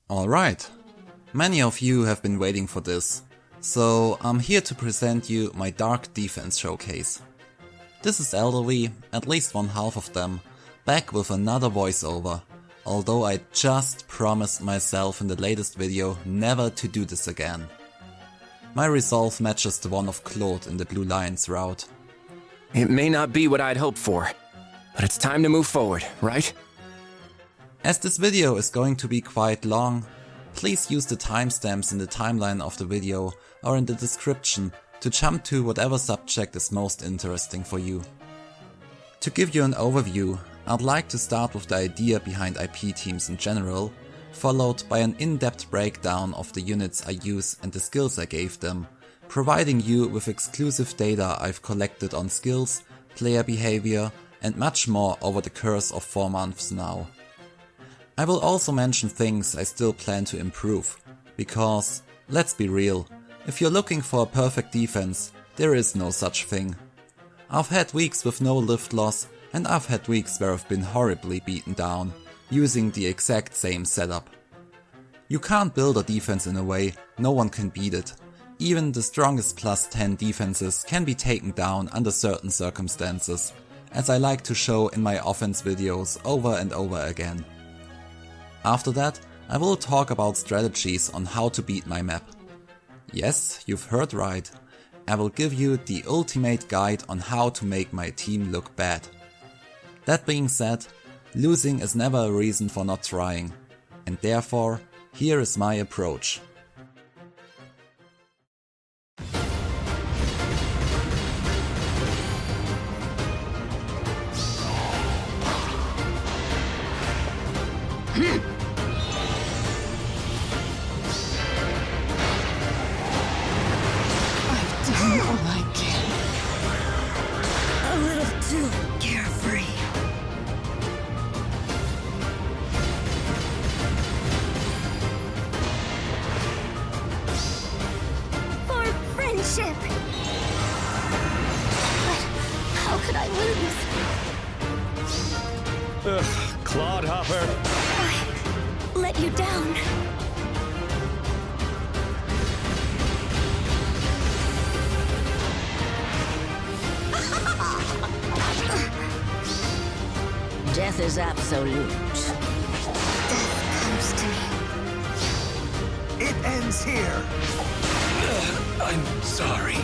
Alright, many of you have been waiting for this, so I'm here to present you my Dark Defense Showcase. This is Eldervi, at least one half of them, back with another voiceover, although I just promised myself in the latest video never to do this again. My resolve matches the one of Claude in the Blue Lion's route. It may not be what I'd hoped for, but it's time to move forward, right? As this video is going to be quite long, please use the timestamps in the timeline of the video or in the description to jump to whatever subject is most interesting for you. To give you an overview, I'd like to start with the idea behind IP teams in general, followed by an in-depth breakdown of the units I use and the skills I gave them, providing you with exclusive data I've collected on skills, player behavior and much more over the course of 4 months now. I will also mention things I still plan to improve, because, let's be real, if you're looking for a perfect defense, there is no such thing. I've had weeks with no lift loss and I've had weeks where I've been horribly beaten down, using the exact same setup. You can't build a defense in a way no one can beat it. Even the strongest plus 10 defenses can be taken down under certain circumstances, as I like to show in my offense videos over and over again. After that, I will talk about strategies on how to beat my map. Yes, you've heard right. I will give you the ultimate guide on how to make my team look bad. That being said, losing is never a reason for not trying, and therefore, here is my approach. How could I lose? Ugh, Clodhopper. I let you down. Death is absolute. Death comes to me. It ends here. I'm sorry.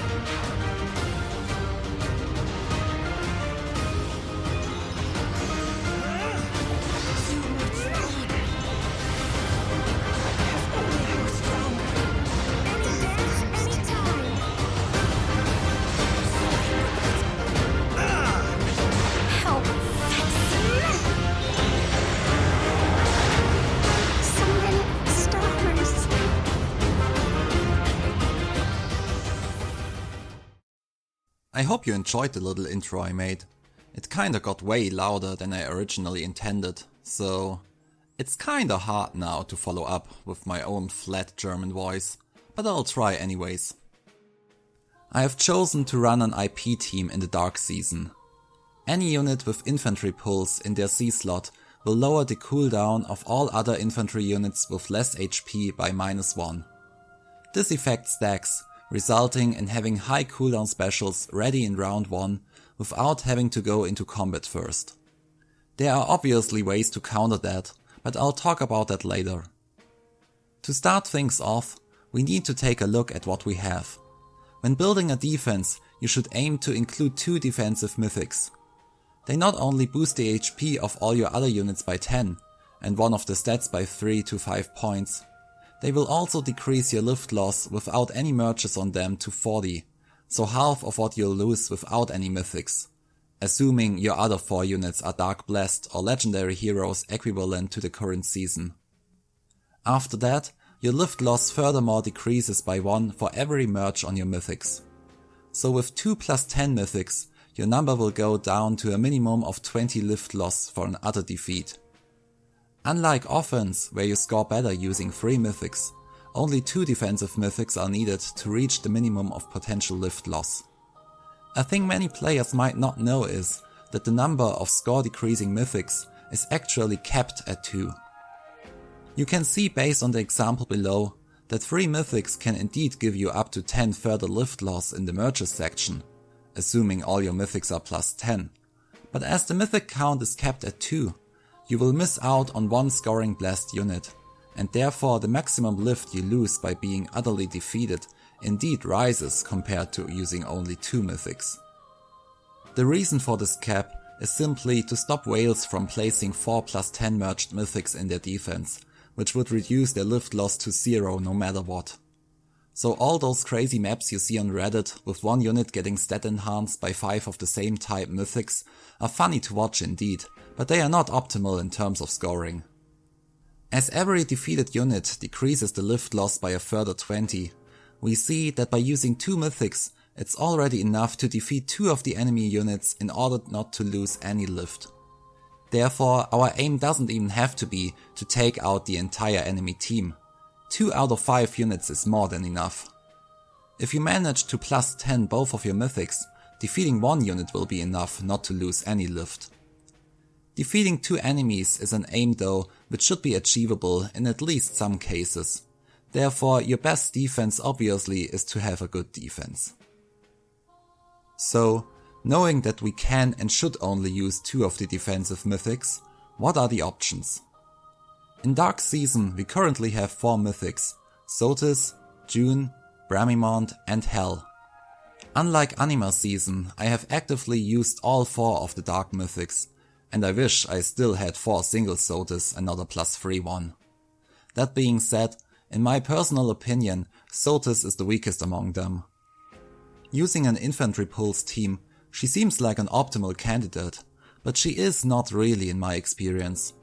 I hope you enjoyed the little intro I made. It kinda got way louder than I originally intended, so it's kinda hard now to follow up with my own flat German voice, but I'll try anyways. I have chosen to run an IP team in the Dark Season. Any unit with Infantry Pulse in their C slot will lower the cooldown of all other infantry units with less HP by -1. This effect stacks, resulting in having high cooldown specials ready in round 1 without having to go into combat first. There are obviously ways to counter that, but I'll talk about that later. To start things off, we need to take a look at what we have. When building a defense, you should aim to include 2 defensive mythics. They not only boost the HP of all your other units by 10, and one of the stats by 3 to 5 points, they will also decrease your lift loss without any merges on them to 40, so half of what you'll lose without any mythics, assuming your other 4 units are Dark Blessed or Legendary heroes equivalent to the current season. After that, your lift loss furthermore decreases by 1 for every merge on your mythics. So with 2 plus 10 mythics, your number will go down to a minimum of 20 lift loss for an utter defeat. Unlike offense, where you score better using 3 mythics, only 2 defensive mythics are needed to reach the minimum of potential lift loss. A thing many players might not know is that the number of score decreasing mythics is actually capped at 2. You can see based on the example below that 3 Mythics can indeed give you up to 10 further lift loss in the merges section, assuming all your Mythics are plus 10. But as the Mythic count is capped at 2, you will miss out on 1 scoring blessed unit, and therefore the maximum lift you lose by being utterly defeated indeed rises compared to using only 2 Mythics. The reason for this cap is simply to stop whales from placing 4 plus 10 merged Mythics in their defense, which would reduce their lift loss to 0 no matter what. So all those crazy maps you see on Reddit with 1 unit getting stat enhanced by 5 of the same type Mythics are funny to watch indeed, but they are not optimal in terms of scoring. As every defeated unit decreases the lift loss by a further 20, we see that by using 2 Mythics, it's already enough to defeat 2 of the enemy units in order not to lose any lift. Therefore, our aim doesn't even have to be to take out the entire enemy team. 2 out of 5 units is more than enough. If you manage to plus 10 both of your Mythics, defeating 1 unit will be enough not to lose any lift. Defeating 2 enemies is an aim though which should be achievable in at least some cases. Therefore, your best defense obviously is to have a good defense. So, knowing that we can and should only use 2 of the defensive Mythics, what are the options? In Dark Season we currently have 4 Mythics: Sotis, June, Bramimond and Hell. Unlike Anima Season, I have actively used all 4 of the Dark Mythics, and I wish I still had 4 single Sotis and not a plus 3 one. That being said, in my personal opinion, Sotis is the weakest among them. Using an Infantry Pulse team, she seems like an optimal candidate, but she is not really in my experience.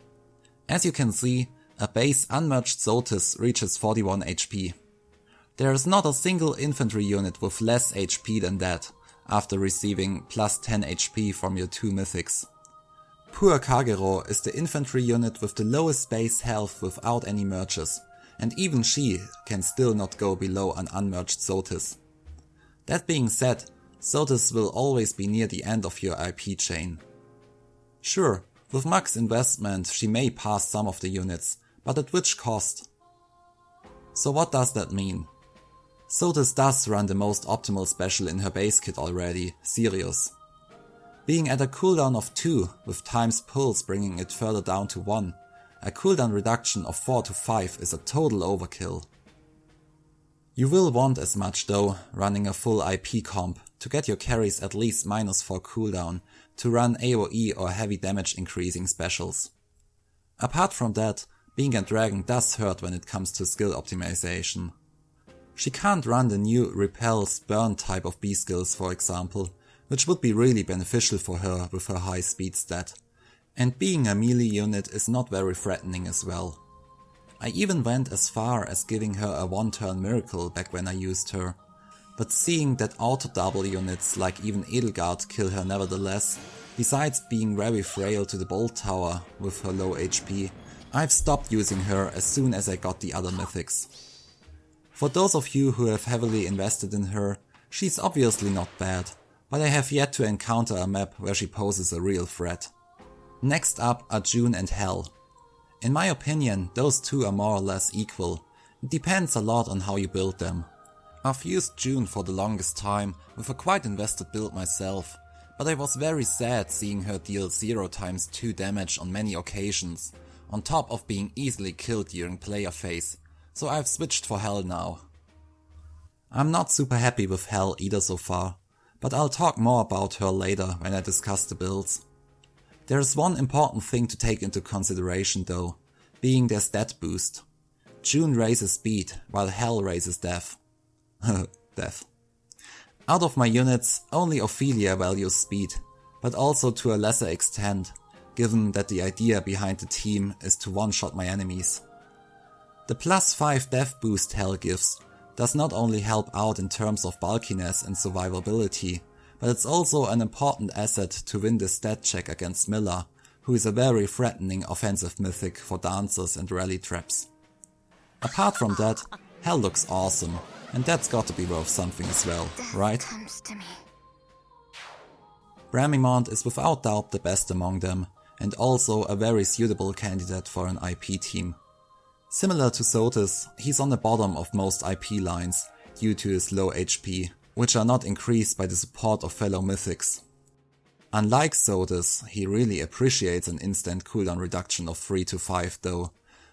As you can see, a base unmerged Sotis reaches 41 HP. There is not a single infantry unit with less HP than that, after receiving plus 10 HP from your 2 Mythics. Poor Kagero is the infantry unit with the lowest base health without any merges, and even she can still not go below an unmerged Sotis. That being said, Sotis will always be near the end of your IP chain. Sure, with max investment she may pass some of the units, but at which cost? So what does that mean? Sotis does run the most optimal special in her base kit already, Sirius. Being at a cooldown of 2, with times pulse bringing it further down to 1, a cooldown reduction of 4 to 5 is a total overkill. You will want as much though, running a full IP comp, to get your carries at least -4 cooldown, to run AoE or heavy damage increasing specials. Apart from that, being a dragon does hurt when it comes to skill optimization. She can't run the new Repel Spurn type of B skills for example, which would be really beneficial for her with her high speed stat. And being a melee unit is not very threatening as well. I even went as far as giving her a 1-turn miracle back when I used her, but seeing that auto-double units like even Edelgard kill her nevertheless, besides being very frail to the bolt tower with her low HP, I've stopped using her as soon as I got the other Mythics. For those of you who have heavily invested in her, she's obviously not bad, but I have yet to encounter a map where she poses a real threat. Next up are June and Hell. In my opinion, those two are more or less equal. It depends a lot on how you build them. I've used June for the longest time with a quite invested build myself, but I was very sad seeing her deal 0 times 2 damage on many occasions, on top of being easily killed during player phase, so I've switched for Hell now. I'm not super happy with Hell either so far, but I'll talk more about her later when I discuss the builds. There is one important thing to take into consideration though, being their stat boost. June raises speed, while Hell raises death. Death. Out of my units, only Ophelia values speed, but also to a lesser extent, given that the idea behind the team is to one-shot my enemies. The +5 death boost Hell gives does not only help out in terms of bulkiness and survivability, but it's also an important asset to win the stat check against Mila, who is a very threatening offensive mythic for dancers and rally traps. Apart from that, Hell looks awesome, and that's got to be worth something as well, right? Bramimond is without doubt the best among them, and also a very suitable candidate for an IP team. Similar to Sotis, he's on the bottom of most IP lines due to his low HP, which are not increased by the support of fellow Mythics. Unlike Sotis, he really appreciates an instant cooldown reduction of 3 to 5 though,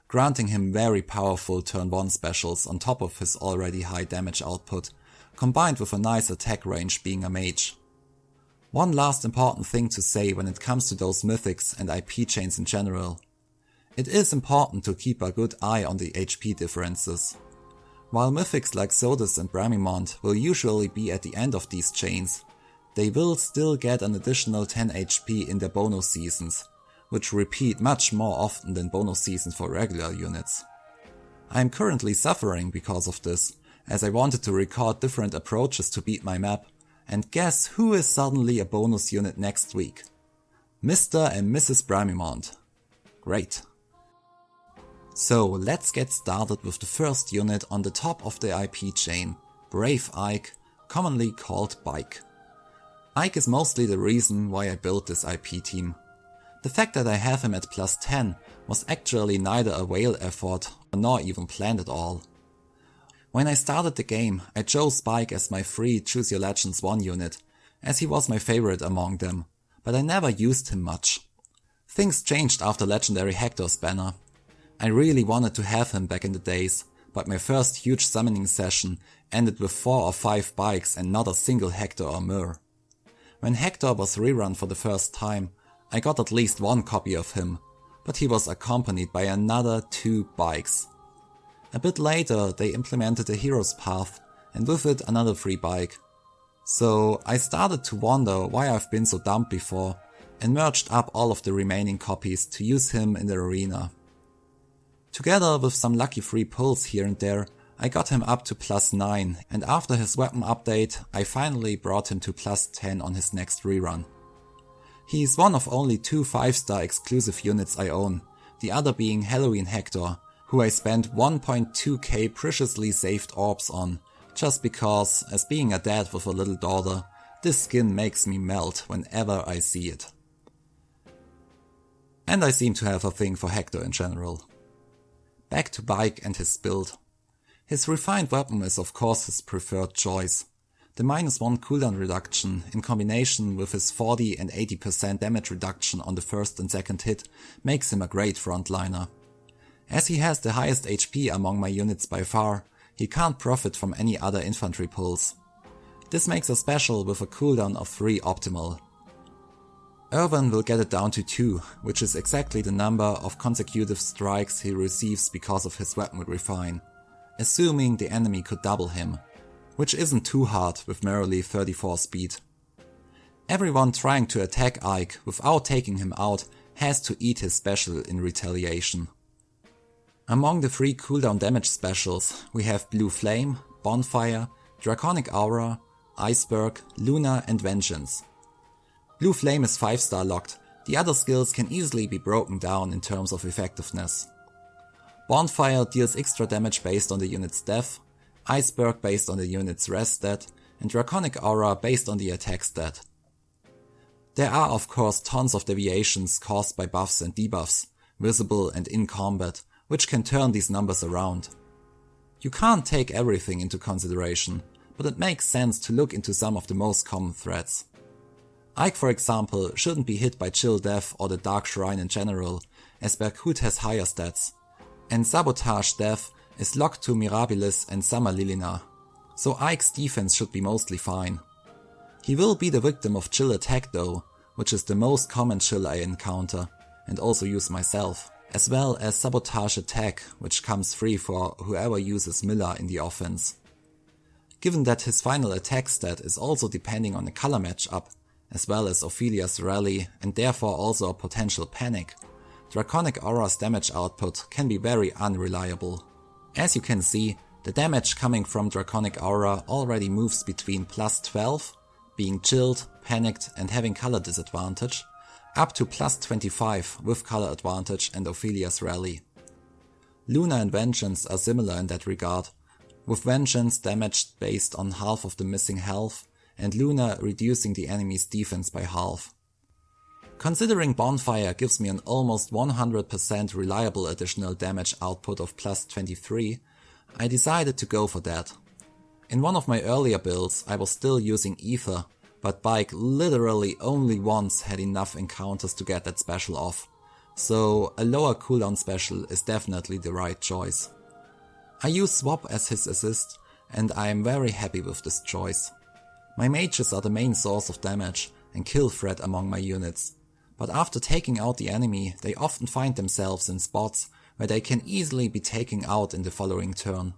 granting him very powerful turn 1 specials on top of his already high damage output, combined with a nice attack range being a mage. One last important thing to say when it comes to those Mythics and IP chains in general. It is important to keep a good eye on the HP differences. While Mythics like Sotis and Bramimond will usually be at the end of these chains, they will still get an additional 10 HP in their bonus seasons, which repeat much more often than bonus seasons for regular units. I am currently suffering because of this, as I wanted to record different approaches to beat my map, and guess who is suddenly a bonus unit next week? Mr. and Mrs. Bramimond. Great. So let's get started with the first unit on the top of the IP chain, Brave Ike, commonly called Bike. Ike is mostly the reason why I built this IP team. The fact that I have him at plus 10 was actually neither a whale effort nor even planned at all. When I started the game, I chose Bike as my free Choose Your Legends 1 unit, as he was my favorite among them, but I never used him much. Things changed after Legendary Hector's banner. I really wanted to have him back in the days, but my first huge summoning session ended with 4 or 5 bikes and not a single Hector or Myr. When Hector was rerun for the first time, I got at least 1 copy of him, but he was accompanied by another 2 bikes. A bit later they implemented a Hero's Path, and with it another free bike. So I started to wonder why I've been so dumb before, and merged up all of the remaining copies to use him in the arena. Together with some lucky free pulls here and there, I got him up to plus 9, and after his weapon update, I finally brought him to plus 10 on his next rerun. He is one of only 2 5-star exclusive units I own, the other being Halloween Hector, who I spent 1.2k preciously saved orbs on, just because, as being a dad with a little daughter, this skin makes me melt whenever I see it. And I seem to have a thing for Hector in general. Back to Bike and his build. His refined weapon is of course his preferred choice. The -1 cooldown reduction in combination with his 40 and 80% damage reduction on the first and second hit makes him a great frontliner. As he has the highest HP among my units by far, he can't profit from any other Infantry Pulse. This makes a special with a cooldown of 3 optimal. Irvin will get it down to 2, which is exactly the number of consecutive strikes he receives because of his weapon refine, assuming the enemy could double him, which isn't too hard with merely 34 speed. Everyone trying to attack Ike without taking him out has to eat his special in retaliation. Among the 3 cooldown damage specials we have Blue Flame, Bonfire, Draconic Aura, Iceberg, Luna and Vengeance. Blue Flame is 5-star locked, the other skills can easily be broken down in terms of effectiveness. Bonfire deals extra damage based on the unit's death, Iceberg based on the unit's rest stat, and Draconic Aura based on the attack stat. There are of course tons of deviations caused by buffs and debuffs, visible and in combat, which can turn these numbers around. You can't take everything into consideration, but it makes sense to look into some of the most common threats. Ike, for example, shouldn't be hit by Chill Death or the Dark Shrine in general, as Berkut has higher stats, and Sabotage Death is locked to Mirabilis and Summer Lilina, so Ike's defense should be mostly fine. He will be the victim of Chill Attack though, which is the most common chill I encounter, and also use myself, as well as Sabotage Attack, which comes free for whoever uses Mila in the offense. Given that his final attack stat is also depending on the color matchup, as well as Ophelia's rally and therefore also a potential panic, Draconic Aura's damage output can be very unreliable. As you can see, the damage coming from Draconic Aura already moves between plus 12, being chilled, panicked and having color disadvantage, up to plus 25 with color advantage and Ophelia's rally. Luna and Vengeance are similar in that regard, with Vengeance damaged based on half of the missing health, and Luna reducing the enemy's defense by half. Considering Bonfire gives me an almost 100% reliable additional damage output of plus 23, I decided to go for that. In one of my earlier builds I was still using Aether, but Bike literally only once had enough encounters to get that special off, so a lower cooldown special is definitely the right choice. I use Swap as his assist, and I am very happy with this choice. My mages are the main source of damage and kill threat among my units, but after taking out the enemy they often find themselves in spots where they can easily be taken out in the following turn.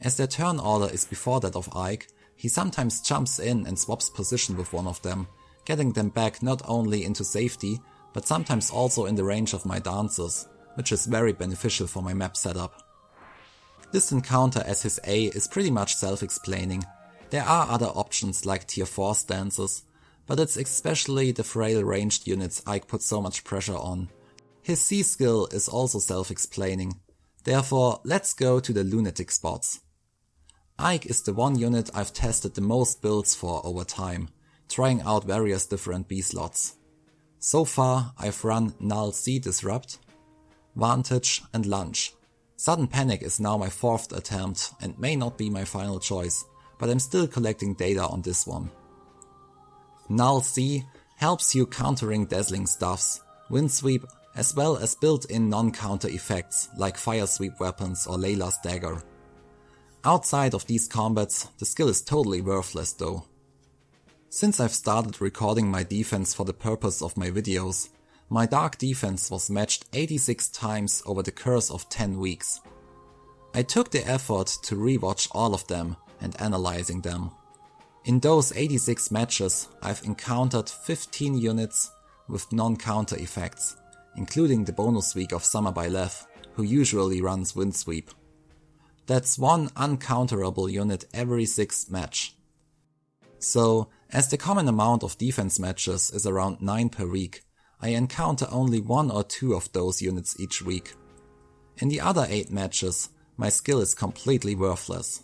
As their turn order is before that of Ike, he sometimes jumps in and swaps position with one of them, getting them back not only into safety, but sometimes also in the range of my dancers, which is very beneficial for my map setup. This encounter as his A is pretty much self-explaining. There are other options like tier 4 stances, but it's especially the frail ranged units Ike puts so much pressure on. His C skill is also self-explaining, therefore let's go to the lunatic spots. Ike is the one unit I've tested the most builds for over time, trying out various different B slots. So far I've run Null C Disrupt, Vantage and Lunge. Sudden Panic is now my 4th attempt and may not be my final choice, but I'm still collecting data on this one. Null C helps you countering dazzling stuffs, Wind Sweep, as well as built-in non-counter effects like Fire Sweep weapons or Layla's dagger. Outside of these combats, the skill is totally worthless though. Since I've started recording my defense for the purpose of my videos, my dark defense was matched 86 times over the course of 10 weeks. I took the effort to rewatch all of them and analyzing them. In those 86 matches, I've encountered 15 units with non-counter effects, including the bonus week of Summer by Lev, who usually runs Wind Sweep. That's one uncounterable unit every 6th match. So, as the common amount of defense matches is around 9 per week, I encounter only 1 or 2 of those units each week. In the other 8 matches, my skill is completely worthless.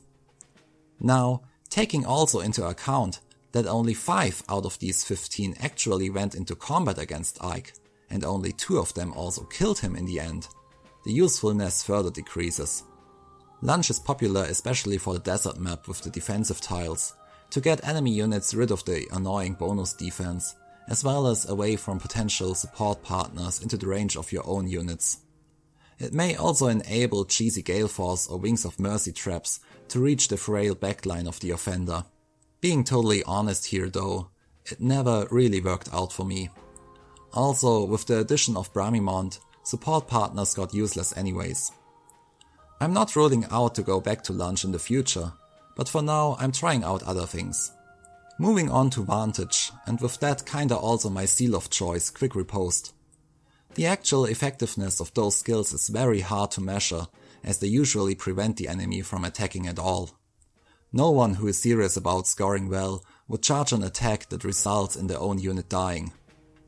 Now, taking also into account that only 5 out of these 15 actually went into combat against Ike, and only 2 of them also killed him in the end, the usefulness further decreases. Lunge is popular especially for the desert map with the defensive tiles, to get enemy units rid of the annoying bonus defense, as well as away from potential support partners into the range of your own units. It may also enable cheesy Gale Force or Wings of Mercy traps to reach the frail backline of the offender. Being totally honest here though, it never really worked out for me. Also, with the addition of Bramimond, support partners got useless anyways. I'm not ruling out to go back to Lunge in the future, but for now I'm trying out other things. Moving on to Vantage, and with that kinda also my seal of choice, Quick Riposte. The actual effectiveness of those skills is very hard to measure, as they usually prevent the enemy from attacking at all. No one who is serious about scoring well would charge an attack that results in their own unit dying.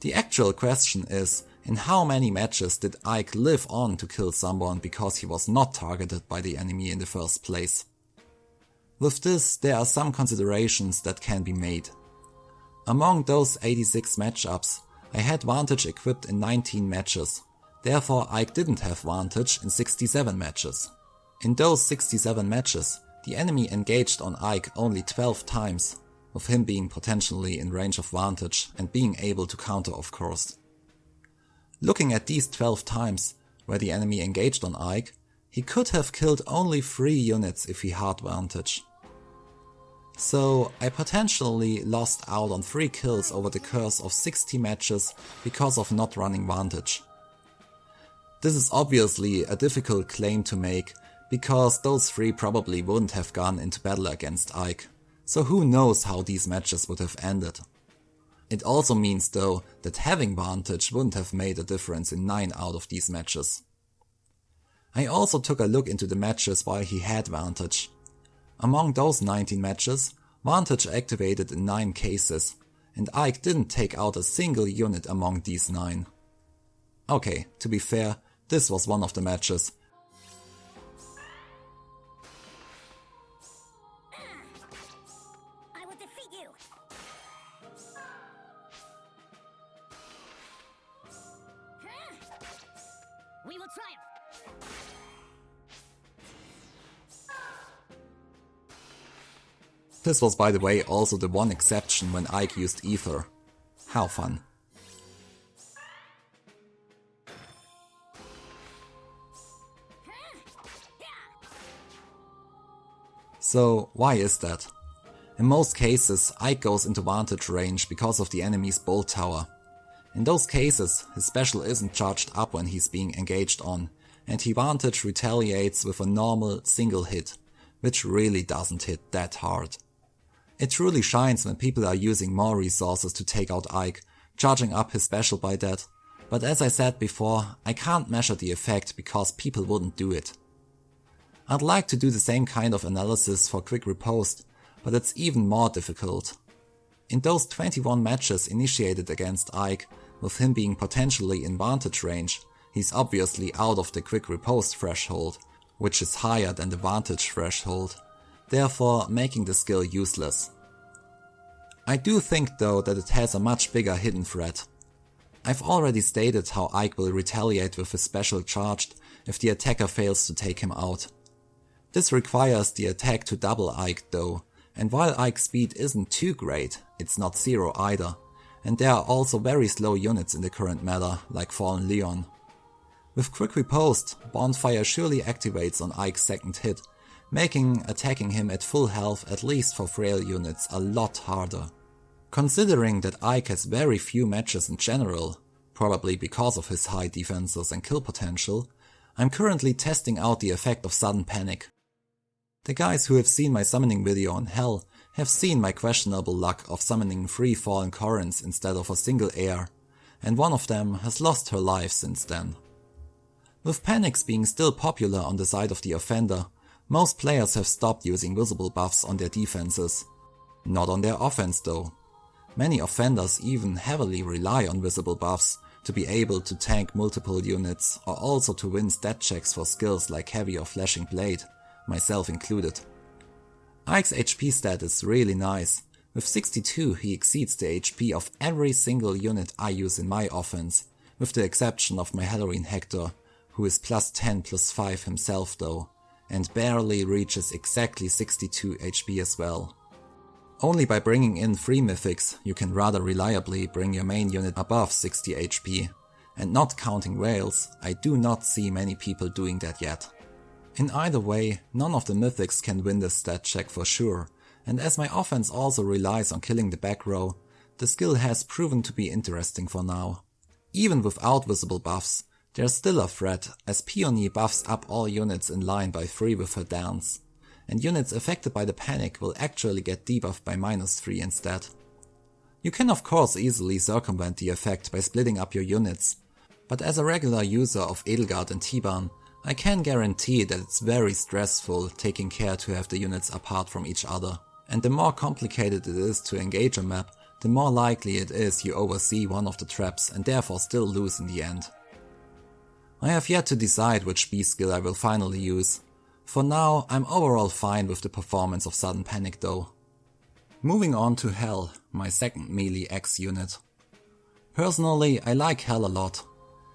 The actual question is, in how many matches did Ike live on to kill someone because he was not targeted by the enemy in the first place? With this, there are some considerations that can be made. Among those 86 matchups, I had Vantage equipped in 19 matches, therefore Ike didn't have Vantage in 67 matches. In those 67 matches, the enemy engaged on Ike only 12 times, with him being potentially in range of Vantage and being able to counter of course. Looking at these 12 times where the enemy engaged on Ike, he could have killed only 3 units if he had Vantage. So I potentially lost out on 3 kills over the course of 60 matches because of not running Vantage. This is obviously a difficult claim to make, because those 3 probably wouldn't have gone into battle against Ike, so who knows how these matches would have ended. It also means though that having Vantage wouldn't have made a difference in 9 out of these matches. I also took a look into the matches while he had Vantage. Among those 19 matches, Vantage activated in 9 cases, and Ike didn't take out a single unit among these 9. Okay, to be fair, this was one of the matches. I will defeat you. This was, by the way, also the one exception when Ike used Aether. How fun. So, why is that? In most cases, Ike goes into vantage range because of the enemy's bolt tower. In those cases, his special isn't charged up when he's being engaged on, and he vantage retaliates with a normal single hit, which really doesn't hit that hard. It truly shines when people are using more resources to take out Ike, charging up his special by that, but as I said before, I can't measure the effect because people wouldn't do it. I'd like to do the same kind of analysis for quick riposte, but it's even more difficult. In those 21 matches initiated against Ike, with him being potentially in vantage range, he's obviously out of the quick riposte threshold, which is higher than the vantage threshold, therefore making the skill useless. I do think though that it has a much bigger hidden threat. I've already stated how Ike will retaliate with his special charged if the attacker fails to take him out. This requires the attack to double Ike though, and while Ike's speed isn't too great, it's not zero either, and there are also very slow units in the current meta, like Fallen Leon. With quick riposte, Bonfire surely activates on Ike's second hit, making attacking him at full health at least for frail units a lot harder. Considering that Ike has very few matches in general, probably because of his high defenses and kill potential, I'm currently testing out the effect of sudden panic. The guys who have seen my summoning video on Hell have seen my questionable luck of summoning 3 fallen Corins instead of a single heir, and one of them has lost her life since then. With panics being still popular on the side of the offender, most players have stopped using visible buffs on their defenses. Not on their offense though. Many offenders even heavily rely on visible buffs to be able to tank multiple units or also to win stat checks for skills like Heavy or Flashing Blade, myself included. Ike's HP stat is really nice. With 62 he exceeds the HP of every single unit I use in my offense, with the exception of my Halloween Hector, who is plus 10 plus 5 himself though, and barely reaches exactly 62 HP as well. Only by bringing in 3 Mythics you can rather reliably bring your main unit above 60 HP, and not counting whales, I do not see many people doing that yet. In either way, none of the Mythics can win this stat check for sure, and as my offense also relies on killing the back row, the skill has proven to be interesting for now. Even without visible buffs, there's still a threat as Peony buffs up all units in line by 3 with her dance, and units affected by the panic will actually get debuffed by -3 instead. You can of course easily circumvent the effect by splitting up your units, but as a regular user of Edelgard and Tiban, I can guarantee that it's very stressful taking care to have the units apart from each other, and the more complicated it is to engage a map, the more likely it is you oversee one of the traps and therefore still lose in the end. I have yet to decide which B skill I will finally use. For now, I'm overall fine with the performance of Sudden Panic though. Moving on to Hell, my second melee X unit. Personally, I like Hell a lot.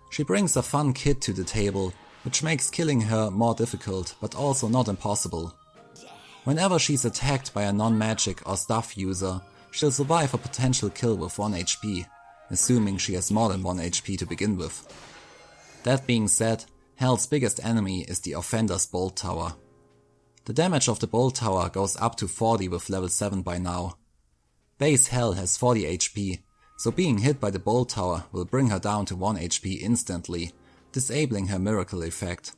She brings a fun kit to the table, which makes killing her more difficult, but also not impossible. Whenever she's attacked by a non-magic or stuff user, she'll survive a potential kill with 1 HP, assuming she has more than 1 HP to begin with. That being said, Hell's biggest enemy is the Offender's Bolt Tower. The damage of the Bolt Tower goes up to 40 with level 7 by now. Base Hell has 40 HP, so being hit by the Bolt Tower will bring her down to 1 HP instantly, disabling her miracle effect.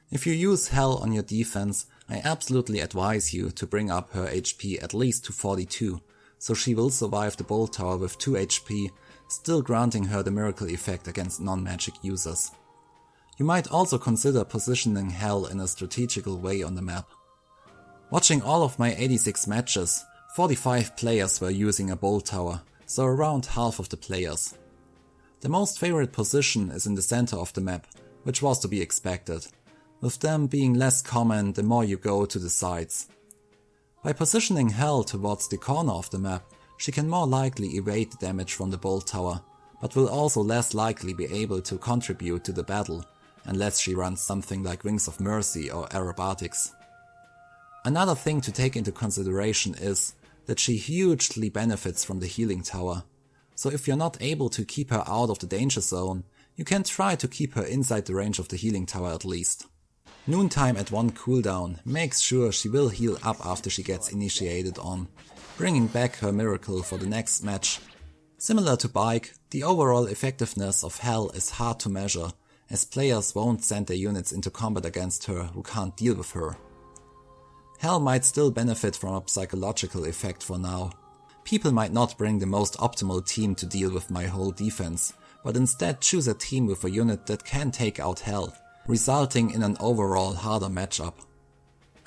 If you use Hell on your defense, I absolutely advise you to bring up her HP at least to 42, so she will survive the Bolt Tower with 2 HP, still granting her the miracle effect against non-magic users. You might also consider positioning Hell in a strategical way on the map. Watching all of my 86 matches, 45 players were using a Bolt Tower, so around half of the players. The most favorite position is in the center of the map, which was to be expected, with them being less common the more you go to the sides. By positioning Hell towards the corner of the map, she can more likely evade the damage from the Bolt Tower, but will also less likely be able to contribute to the battle, unless she runs something like Wings of Mercy or aerobatics. Another thing to take into consideration is that she hugely benefits from the healing tower, so if you're not able to keep her out of the danger zone, you can try to keep her inside the range of the healing tower at least. Noontime at 1 cooldown makes sure she will heal up after she gets initiated on, bringing back her miracle for the next match. Similar to Bike, the overall effectiveness of Hell is hard to measure, as players won't send their units into combat against her who can't deal with her. Hell might still benefit from a psychological effect for now. People might not bring the most optimal team to deal with my whole defense, but instead choose a team with a unit that can take out Hell, resulting in an overall harder matchup.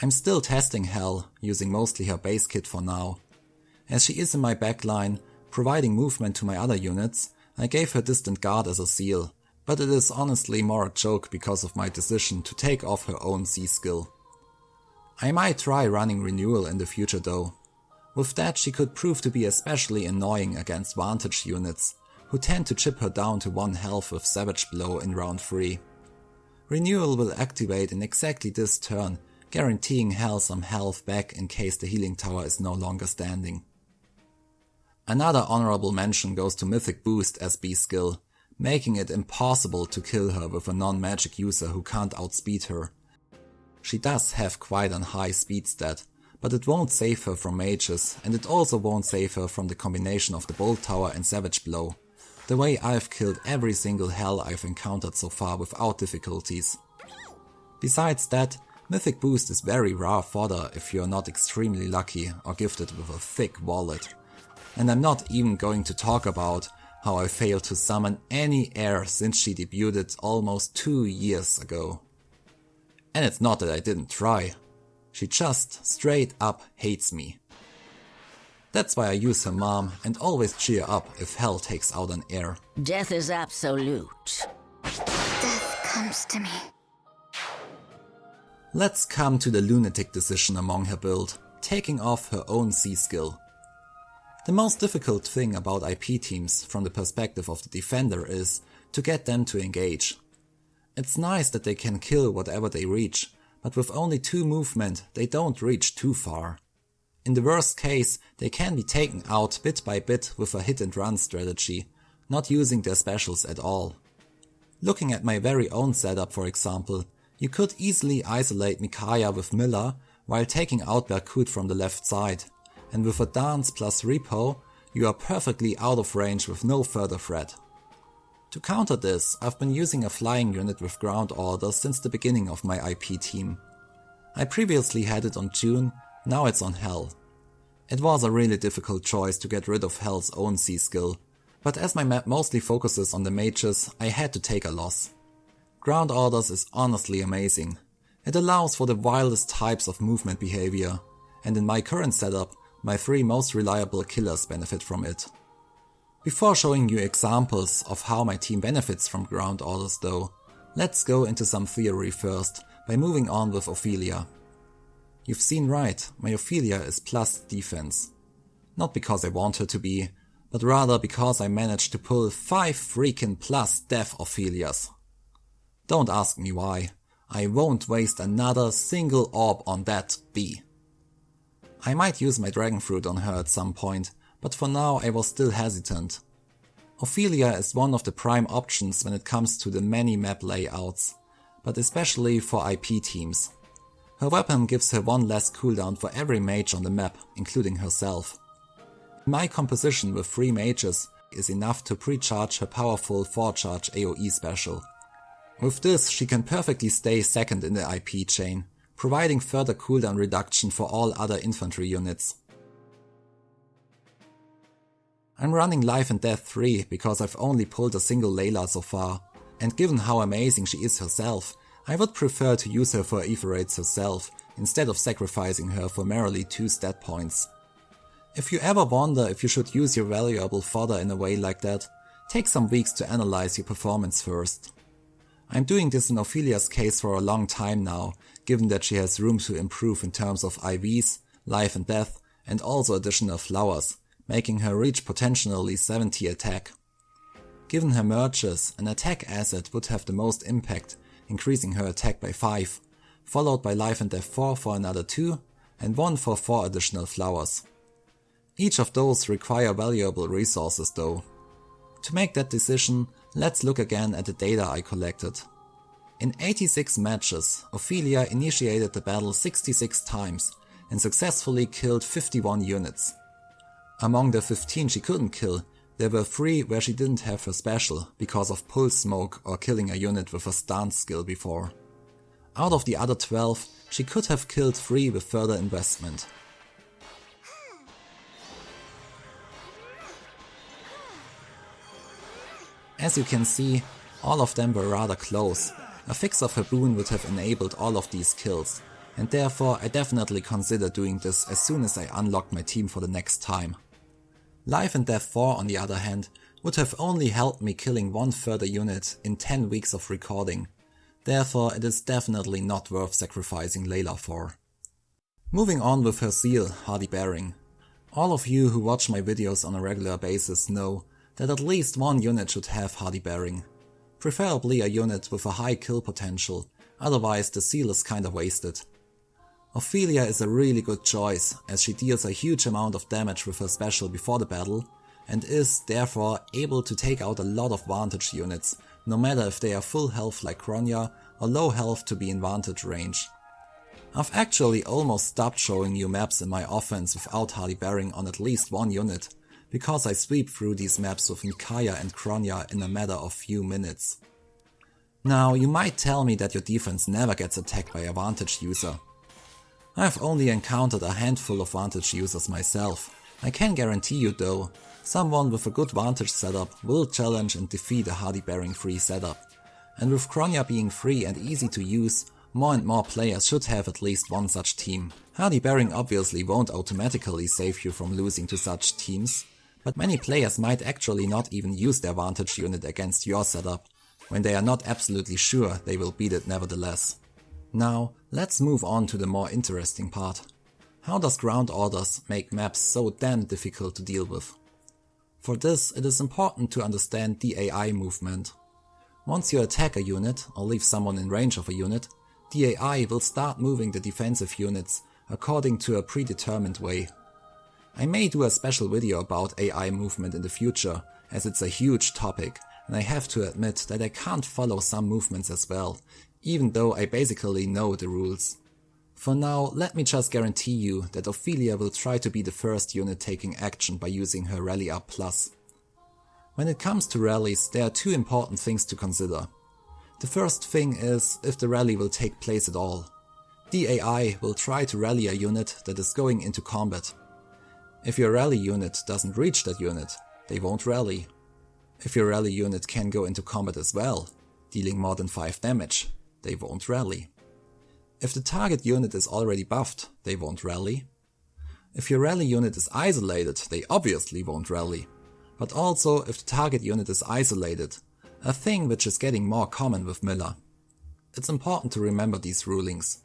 I'm still testing Hell, using mostly her base kit for now. As she is in my backline, providing movement to my other units, I gave her Distant Guard as a seal, but it is honestly more a joke because of my decision to take off her own C skill. I might try running Renewal in the future though. With that she could prove to be especially annoying against Vantage units, who tend to chip her down to 1 health with Savage Blow in round 3. Renewal will activate in exactly this turn, guaranteeing Hell some health back in case the healing tower is no longer standing. Another honorable mention goes to Mythic Boost as B skill, making it impossible to kill her with a non-magic user who can't outspeed her. She does have quite a high speed stat, but it won't save her from mages, and it also won't save her from the combination of the Bolt Tower and Savage Blow, the way I've killed every single Hell I've encountered so far without difficulties. Besides that, Mythic Boost is very rare fodder if you're not extremely lucky or gifted with a thick wallet. And I'm not even going to talk about how I failed to summon any heir since she debuted almost 2 years ago. And it's not that I didn't try. She just straight up hates me. That's why I use her mom and always cheer up if Hell takes out an heir. Death is absolute. Death comes to me. Let's come to the lunatic decision among her build, taking off her own C skill. The most difficult thing about IP teams from the perspective of the defender is to get them to engage. It's nice that they can kill whatever they reach, but with only 2 movement they don't reach too far. In the worst case, they can be taken out bit by bit with a hit and run strategy, not using their specials at all. Looking at my very own setup for example, you could easily isolate Micaiah with Mila while taking out Berkut from the left side, and with a dance plus repo, you are perfectly out of range with no further threat. To counter this, I've been using a flying unit with ground orders since the beginning of my IP team. I previously had it on June, now it's on Hell. It was a really difficult choice to get rid of Hell's own C skill, but as my map mostly focuses on the mages, I had to take a loss. Ground orders is honestly amazing. It allows for the wildest types of movement behavior, and in my current setup, my 3 most reliable killers benefit from it. Before showing you examples of how my team benefits from ground orders though, let's go into some theory first by moving on with Ophelia. You've seen right, my Ophelia is plus defense. Not because I want her to be, but rather because I managed to pull 5 freaking plus death Ophelias. Don't ask me why, I won't waste another single orb on that B. I might use my Dragon Fruit on her at some point, but for now I was still hesitant. Ophelia is one of the prime options when it comes to the many map layouts, but especially for IP teams. Her weapon gives her 1 less cooldown for every mage on the map, including herself. My composition with 3 mages is enough to pre-charge her powerful 4-charge AoE special. With this she can perfectly stay second in the IP chain, providing further cooldown reduction for all other infantry units. I'm running Life and Death 3 because I've only pulled a single Layla so far, and given how amazing she is herself, I would prefer to use her for Aether Raids herself, instead of sacrificing her for merely 2 stat points. If you ever wonder if you should use your valuable fodder in a way like that, take some weeks to analyze your performance first. I'm doing this in Ophelia's case for a long time now, given that she has room to improve in terms of IVs, Life and Death, and also additional flowers, making her reach potentially 70 attack. Given her merges, an attack asset would have the most impact increasing her attack by 5, followed by Life and Death 4 for another 2, and 1 for 4 additional flowers. Each of those require valuable resources though. To make that decision, let's look again at the data I collected. In 86 matches, Ophelia initiated the battle 66 times and successfully killed 51 units. Among the 15 she couldn't kill, there were 3 where she didn't have her special because of pulse smoke or killing a unit with a stance skill before. Out of the other 12, she could have killed 3 with further investment. As you can see, all of them were rather close. A fix of her boon would have enabled all of these kills, and therefore I definitely consider doing this as soon as I unlock my team for the next time. Life and Death 4 on the other hand would have only helped me killing 1 further unit in 10 weeks of recording, therefore it is definitely not worth sacrificing Layla for. Moving on with her seal, Hardy Bearing. All of you who watch my videos on a regular basis know that at least 1 unit should have Hardy Bearing. Preferably a unit with a high kill potential, otherwise the seal is kinda wasted. Ophelia is a really good choice as she deals a huge amount of damage with her special before the battle and is therefore able to take out a lot of vantage units, no matter if they are full health like Kronya or low health to be in vantage range. I've actually almost stopped showing you maps in my offense without Hardy Bearing on at least 1 unit, because I sweep through these maps with Micaiah and Kronya in a matter of few minutes. Now, you might tell me that your defense never gets attacked by a vantage user. I've only encountered a handful of vantage users myself. I can guarantee you though, someone with a good vantage setup will challenge and defeat a Hardy Bearing free setup. And with Kronya being free and easy to use, more and more players should have at least 1 such team. Hardy Bearing obviously won't automatically save you from losing to such teams, but many players might actually not even use their vantage unit against your setup, when they are not absolutely sure they will beat it nevertheless. Now, let's move on to the more interesting part. How does ground orders make maps so damn difficult to deal with? For this, it is important to understand DAI movement. Once you attack a unit or leave someone in range of a unit, DAI will start moving the defensive units according to a predetermined way. I may do a special video about AI movement in the future, as it's a huge topic, and I have to admit that I can't follow some movements as well, even though I basically know the rules. For now, let me just guarantee you that Ophelia will try to be the first unit taking action by using her Rally Up Plus. When it comes to rallies, there are 2 important things to consider. The first thing is if the rally will take place at all. DAI will try to rally a unit that is going into combat. If your rally unit doesn't reach that unit, they won't rally. If your rally unit can go into combat as well, dealing more than 5 damage, they won't rally. If the target unit is already buffed, they won't rally. If your rally unit is isolated, they obviously won't rally. But also if the target unit is isolated, a thing which is getting more common with Mila. It's important to remember these rulings.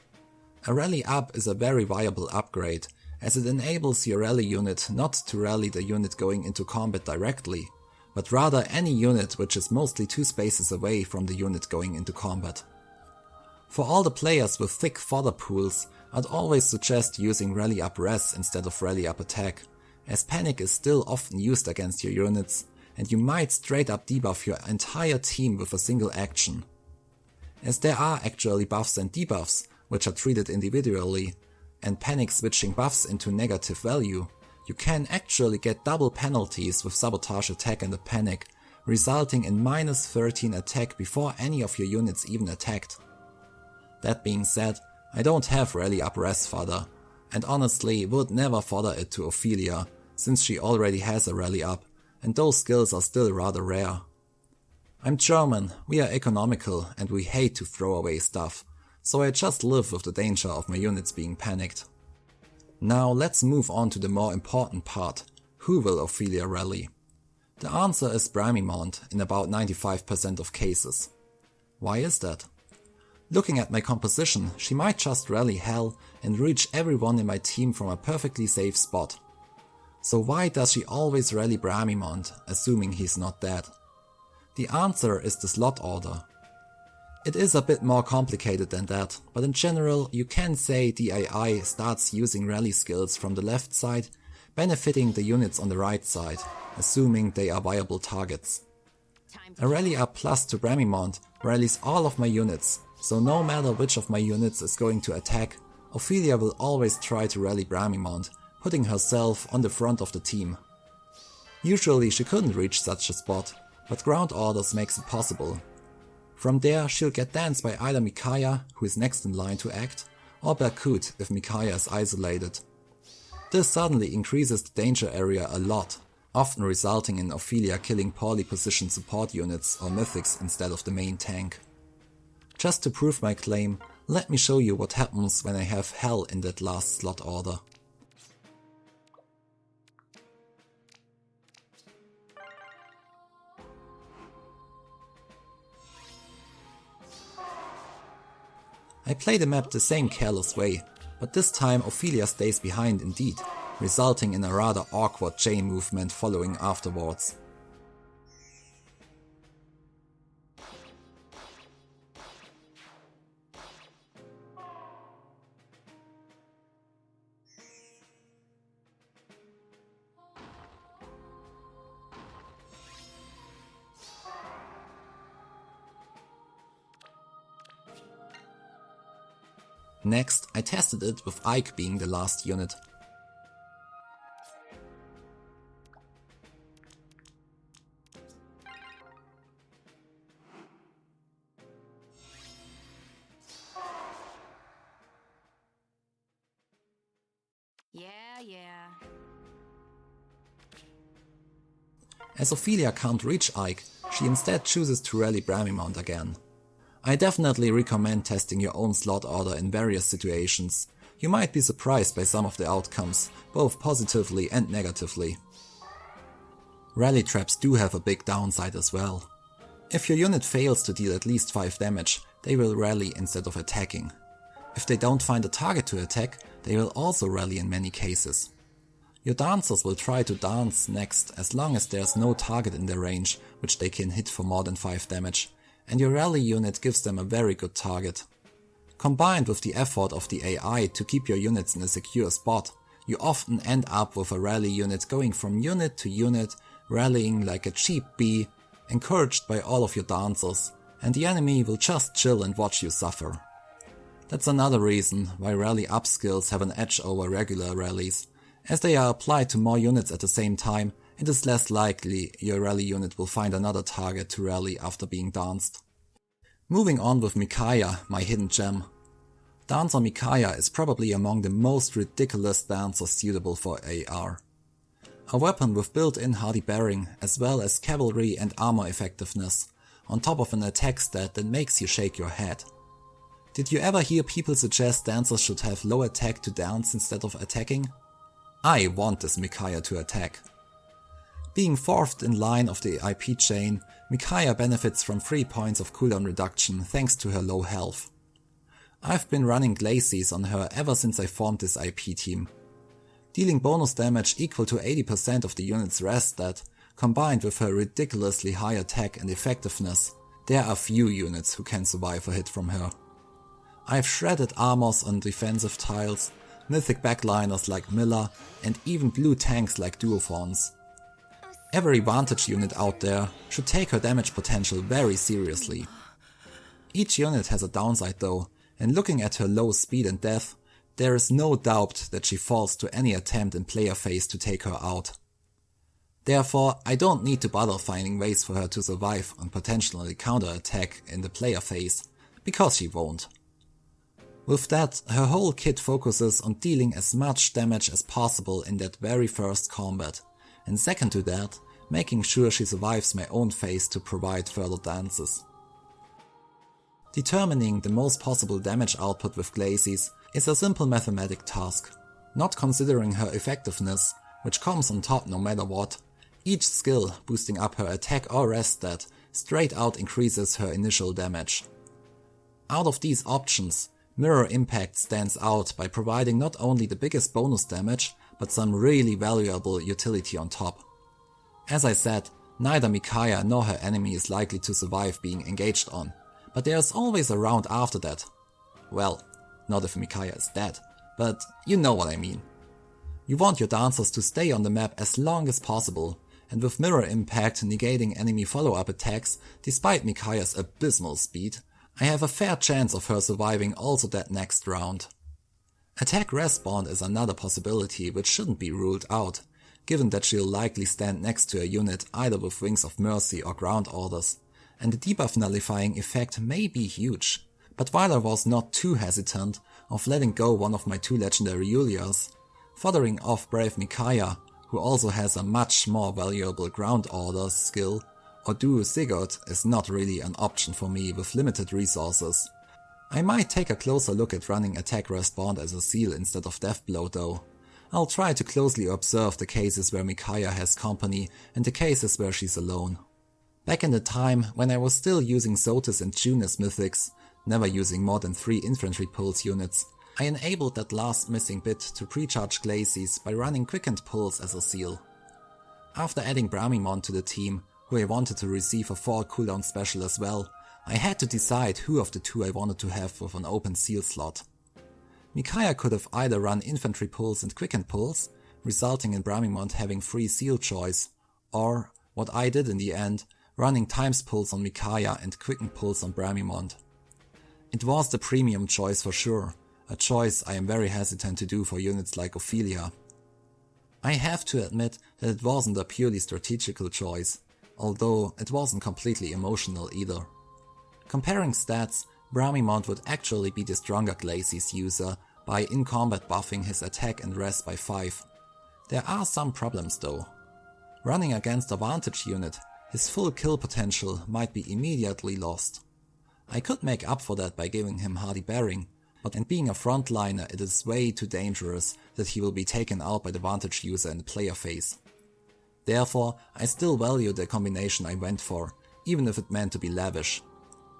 A rally up is a very viable upgrade, as it enables your rally unit not to rally the unit going into combat directly, but rather any unit which is mostly 2 spaces away from the unit going into combat. For all the players with thick fodder pools, I'd always suggest using Rally Up Res instead of Rally Up Attack, as Panic is still often used against your units, and you might straight up debuff your entire team with a single action. As there are actually buffs and debuffs, which are treated individually, and Panic switching buffs into negative value, you can actually get double penalties with Sabotage Attack and a Panic, resulting in -13 attack before any of your units even attacked. That being said, I don't have Rally Up Res fodder, and honestly would never fodder it to Ophelia, since she already has a Rally Up, and those skills are still rather rare. I'm German, we are economical and we hate to throw away stuff, so I just live with the danger of my units being panicked. Now let's move on to the more important part. Who will Ophelia rally? The answer is Bramimond in about 95% of cases. Why is that? Looking at my composition, she might just rally hell and reach everyone in my team from a perfectly safe spot. So why does she always rally Bramimond, assuming he's not dead? The answer is the slot order. It is a bit more complicated than that, but in general you can say the AI starts using rally skills from the left side, benefiting the units on the right side, assuming they are viable targets. A rally up plus to Bramimond rallies all of my units, so no matter which of my units is going to attack, Ophelia will always try to rally Bramimond, putting herself on the front of the team. Usually she couldn't reach such a spot, but ground orders makes it possible. From there she'll get danced by either Micaiah, who is next in line to act, or Berkut if Micaiah is isolated. This suddenly increases the danger area a lot, often resulting in Ophelia killing poorly positioned support units or Mythics instead of the main tank. Just to prove my claim, let me show you what happens when I have Hell in that last slot order. I play the map the same careless way, but this time Ophelia stays behind indeed, resulting in a rather awkward chain movement following afterwards. Next, I tested it with Ike being the last unit. Yeah. As Ophelia can't reach Ike, she instead chooses to rally Bramimond again. I definitely recommend testing your own slot order in various situations. You might be surprised by some of the outcomes, both positively and negatively. Rally traps do have a big downside as well. If your unit fails to deal at least 5 damage, they will rally instead of attacking. If they don't find a target to attack, they will also rally in many cases. Your dancers will try to dance next as long as there's no target in their range which they can hit for more than 5 damage, and your rally unit gives them a very good target. Combined with the effort of the AI to keep your units in a secure spot, you often end up with a rally unit going from unit to unit, rallying like a cheap bee, encouraged by all of your dancers, and the enemy will just chill and watch you suffer. That's another reason why rally up skills have an edge over regular rallies. As they are applied to more units at the same time, it is less likely your rally unit will find another target to rally after being danced. Moving on with Micaiah, my hidden gem. Dancer Micaiah is probably among the most ridiculous dancers suitable for AR. A weapon with built-in hardy bearing as well as cavalry and armor effectiveness, on top of an attack stat that makes you shake your head. Did you ever hear people suggest dancers should have low attack to dance instead of attacking? I want this Micaiah to attack. Being 4th in line of the IP chain, Micaiah benefits from 3 points of cooldown reduction thanks to her low health. I've been running Glacies on her ever since I formed this IP team. Dealing bonus damage equal to 80% of the unit's res stat, combined with her ridiculously high attack and effectiveness, there are few units who can survive a hit from her. I've shredded armors on defensive tiles, mythic backliners like Mila, and even blue tanks like duophons. Every Vantage unit out there should take her damage potential very seriously. Each unit has a downside though, and looking at her low speed and death, there is no doubt that she falls to any attempt in player phase to take her out. Therefore, I don't need to bother finding ways for her to survive and potentially counter-attack in the player phase, because she won't. With that, her whole kit focuses on dealing as much damage as possible in that very first combat, and second to that, making sure she survives my own phase to provide further dances. Determining the most possible damage output with Glacies is a simple mathematic task. Not considering her effectiveness, which comes on top no matter what, each skill boosting up her attack or res stat straight out increases her initial damage. Out of these options, Mirror Impact stands out by providing not only the biggest bonus damage, but some really valuable utility on top. As I said, neither Micaiah nor her enemy is likely to survive being engaged on, but there's always a round after that. Well, not if Micaiah is dead, but you know what I mean. You want your dancers to stay on the map as long as possible, and with mirror impact negating enemy follow-up attacks, despite Micaiah's abysmal speed, I have a fair chance of her surviving also that next round. Attack respawn is another possibility which shouldn't be ruled out, given that she'll likely stand next to a unit either with Wings of Mercy or ground orders, and the debuff nullifying effect may be huge. But while I was not too hesitant of letting go one of my 2 legendary Julias, following off Brave Micaiah, who also has a much more valuable ground order skill, or Duo Sigurd is not really an option for me with limited resources. I might take a closer look at running Attack Respawn as a seal instead of Deathblow though. I'll try to closely observe the cases where Micaiah has company and the cases where she's alone. Back in the time when I was still using Sotis and June as Mythics, never using more than 3 Infantry Pulse units, I enabled that last missing bit to precharge Glacies by running Quickened Pulse as a seal. After adding Bramimond to the team, who I wanted to receive a fall cooldown special as well, I had to decide who of the 2 I wanted to have with an open seal slot. Micaiah could have either run Infantry Pulse and Quickened Pulse, resulting in Bramimond having free seal choice, or, what I did in the end, running Times Pulse on Micaiah and Quickened Pulse on Bramimond. It was the premium choice for sure, a choice I am very hesitant to do for units like Ophelia. I have to admit that it wasn't a purely strategical choice, although it wasn't completely emotional either. Comparing stats, Bramimond would actually be the stronger Glacies user by in-combat buffing his attack and res by 5. There are some problems though. Running against a vantage unit, his full kill potential might be immediately lost. I could make up for that by giving him hardy bearing, but being a frontliner it is way too dangerous that he will be taken out by the vantage user in the player phase. Therefore, I still value the combination I went for, even if it meant to be lavish.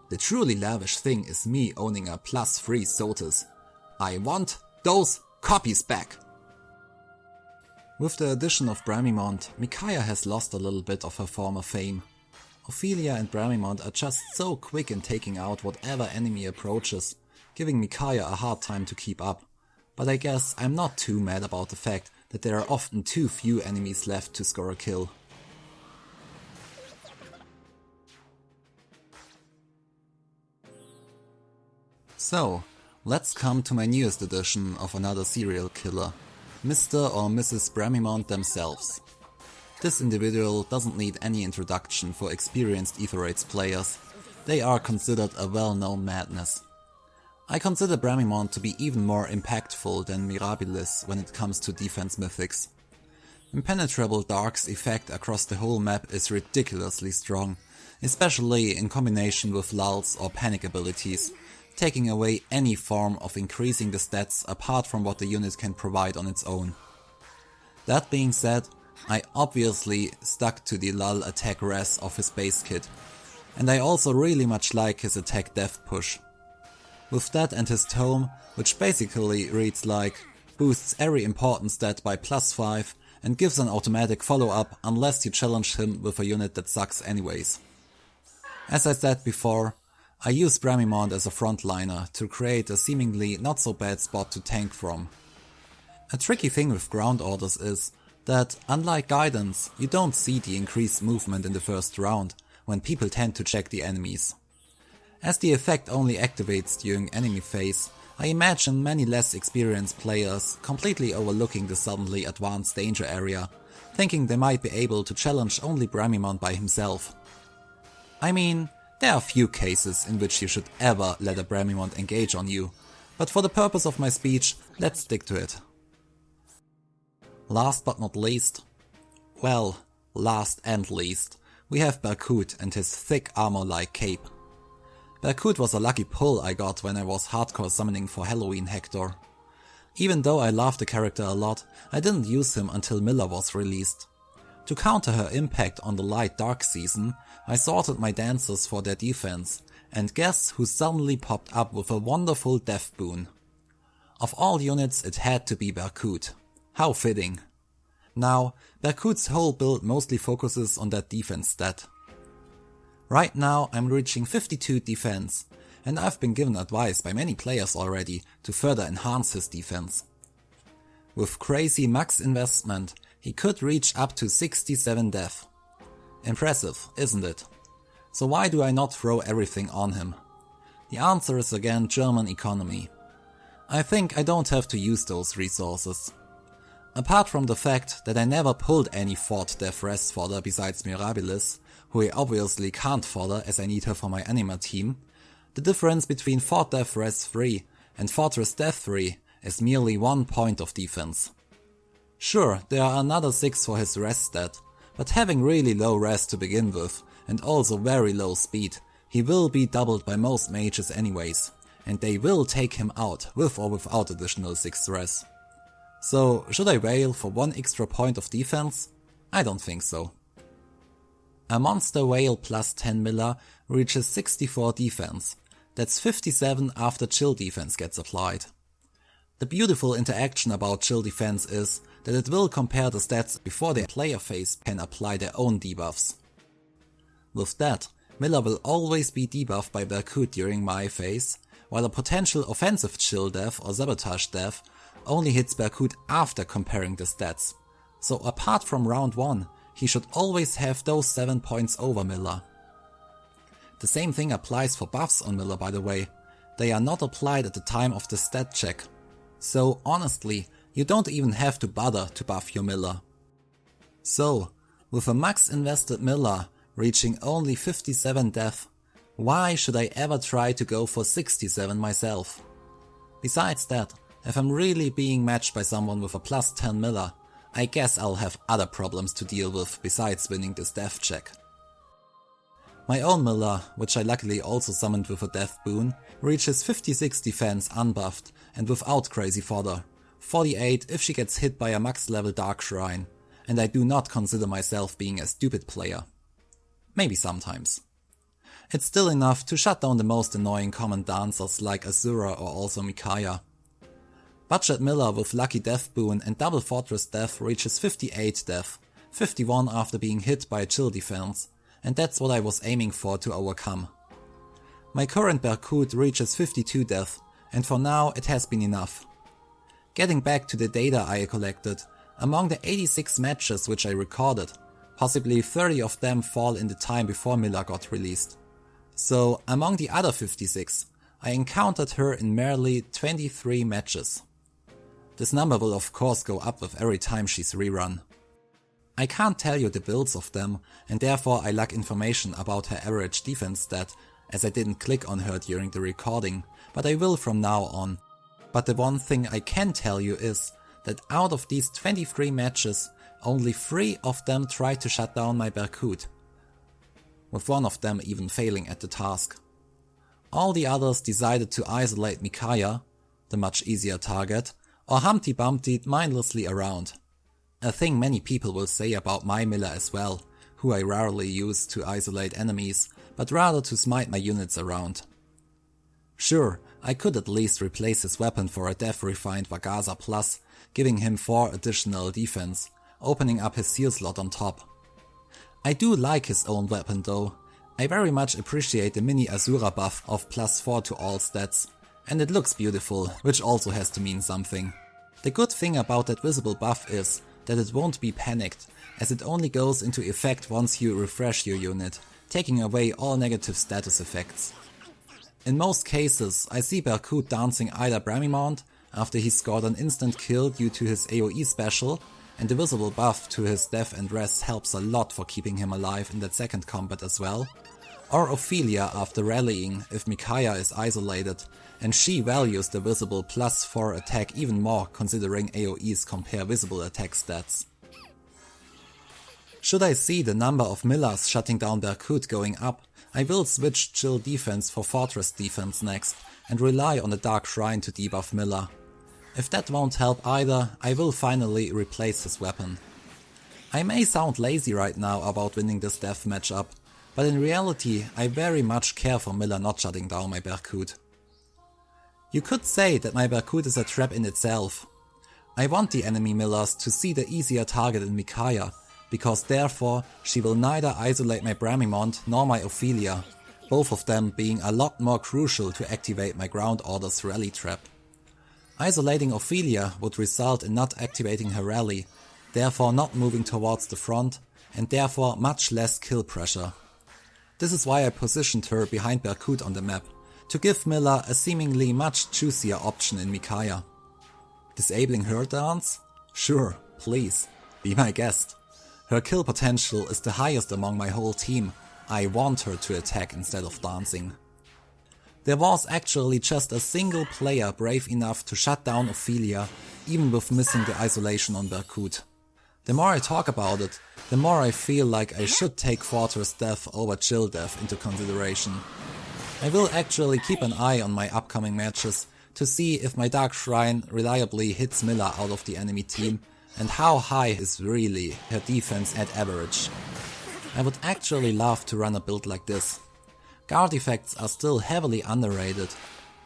The truly lavish thing is me owning a +3 Sotis. I want those copies back! With the addition of Bramimond, Micaiah has lost a little bit of her former fame. Ophelia and Bramimond are just so quick in taking out whatever enemy approaches, giving Micaiah a hard time to keep up, but I guess I'm not too mad about the fact that there are often too few enemies left to score a kill. So, let's come to my newest edition of another serial killer, Mr. or Mrs. Bramimond themselves. This individual doesn't need any introduction for experienced Aether Raids players, they are considered a well-known madness. I consider Bramimond to be even more impactful than Mirabilis when it comes to defense mythics. Impenetrable Dark's effect across the whole map is ridiculously strong, especially in combination with lulls or panic abilities, taking away any form of increasing the stats apart from what the unit can provide on its own. That being said, I obviously stuck to the lull attack res of his base kit, and I also really much like his attack def push. With that and his tome, which basically reads like boosts every important stat by +5 and gives an automatic follow-up unless you challenge him with a unit that sucks anyways. As I said before, I use Bramimond as a frontliner to create a seemingly not so bad spot to tank from. A tricky thing with ground orders is that, unlike guidance, you don't see the increased movement in the first round, when people tend to check the enemies. As the effect only activates during enemy phase, I imagine many less experienced players completely overlooking the suddenly advanced danger area, thinking they might be able to challenge only Bramimond by himself. I mean, there are few cases in which you should ever let a Bramimond engage on you, but for the purpose of my speech, let's stick to it. Last but not least, well, last and least, we have Berkut and his thick armor-like cape. Berkut was a lucky pull I got when I was hardcore summoning for Halloween Hector. Even though I love the character a lot, I didn't use him until Mila was released. To counter her impact on the light dark season, I sorted my dancers for their defense, and guess who suddenly popped up with a wonderful death boon. Of all units it had to be Berkut. How fitting. Now, Berkut's whole build mostly focuses on that defense stat. Right now I'm reaching 52 defense, and I've been given advice by many players already to further enhance his defense. With crazy max investment, he could reach up to 67 def. Impressive, isn't it? So why do I not throw everything on him? The answer is again German economy. I think I don't have to use those resources. Apart from the fact that I never pulled any 4th def res fodder besides Mirabilis, who I obviously can't fodder as I need her for my anima team, the difference between 4th def res 3 and Fortress def 3 is merely 1 point of defense. Sure, there are another 6 for his res stat, but having really low res to begin with and also very low speed, he will be doubled by most mages anyways, and they will take him out with or without additional 6 res. So should I wail for 1 extra point of defense? I don't think so. A monster wail plus 10 Mila reaches 64 defense, that's 57 after chill defense gets applied. The beautiful interaction about chill defense is that it will compare the stats before the player phase can apply their own debuffs. With that, Mila will always be debuffed by Berkut during my phase, while a potential offensive chill def or sabotage def only hits Berkut after comparing the stats. So apart from round 1, he should always have those 7 points over Mila. The same thing applies for buffs on Mila, by the way. They are not applied at the time of the stat check. So honestly, you don't even have to bother to buff your Mila. So, with a max invested Mila reaching only 57 def, why should I ever try to go for 67 myself? Besides that, if I'm really being matched by someone with a plus 10 Mila, I guess I'll have other problems to deal with besides winning this death check. My own Mila, which I luckily also summoned with a death boon, reaches 56 defense unbuffed and without crazy fodder, 48 if she gets hit by a max level Dark Shrine, and I do not consider myself being a stupid player. Maybe sometimes. It's still enough to shut down the most annoying common dancers like Azura or also Micaiah. Budget Mila with lucky death boon and double fortress death reaches 58 death, 51 after being hit by a chill defense, and that's what I was aiming for to overcome. My current Berkut reaches 52 death, and for now it has been enough. Getting back to the data I collected, among the 86 matches which I recorded, possibly 30 of them fall in the time before Mila got released. So among the other 56, I encountered her in merely 23 matches. This number will of course go up with every time she's rerun. I can't tell you the builds of them, and therefore I lack information about her average defense stat, as I didn't click on her during the recording, but I will from now on. But the one thing I can tell you is that out of these 23 matches, only 3 of them tried to shut down my Berkut, with one of them even failing at the task. All the others decided to isolate Micaiah, the much easier target, or Humpty Bumptied mindlessly around. A thing many people will say about my Mila as well, who I rarely use to isolate enemies, but rather to smite my units around. Sure, I could at least replace his weapon for a death refined Vagaza Plus, giving him 4 additional defense, opening up his seal slot on top. I do like his own weapon though. I very much appreciate the mini Azura buff of +4 to all stats, and it looks beautiful, which also has to mean something. The good thing about that visible buff is that it won't be panicked, as it only goes into effect once you refresh your unit, taking away all negative status effects. In most cases, I see Berkut dancing either Bramimond, after he scored an instant kill due to his AoE special, and the visible buff to his death and res helps a lot for keeping him alive in that second combat as well, or Ophelia after rallying if Micaiah is isolated, and she values the visible +4 attack even more considering AoEs compare visible attack stats. Should I see the number of Milas shutting down Berkut going up, I will switch chill defense for fortress defense next and rely on the Dark Shrine to debuff Mila. If that won't help either, I will finally replace his weapon. I may sound lazy right now about winning this death matchup, but in reality I very much care for Mila not shutting down my Berkut. You could say that my Berkut is a trap in itself. I want the enemy Milas to see the easier target in Micaiah, because therefore she will neither isolate my Bramimond nor my Ophelia, both of them being a lot more crucial to activate my Ground Order's rally trap. Isolating Ophelia would result in not activating her rally, therefore not moving towards the front, and therefore much less kill pressure. This is why I positioned her behind Berkut on the map, to give Mila a seemingly much juicier option in Micaiah. Disabling her dance? Sure, please, be my guest. Her kill potential is the highest among my whole team. I want her to attack instead of dancing. There was actually just a single player brave enough to shut down Ophelia, even with missing the isolation on Berkut. The more I talk about it, the more I feel like I should take Fortress Death over Chill Death into consideration. I will actually keep an eye on my upcoming matches to see if my Dark Shrine reliably hits Mila out of the enemy team and how high is really her defense at average. I would actually love to run a build like this. Guard effects are still heavily underrated,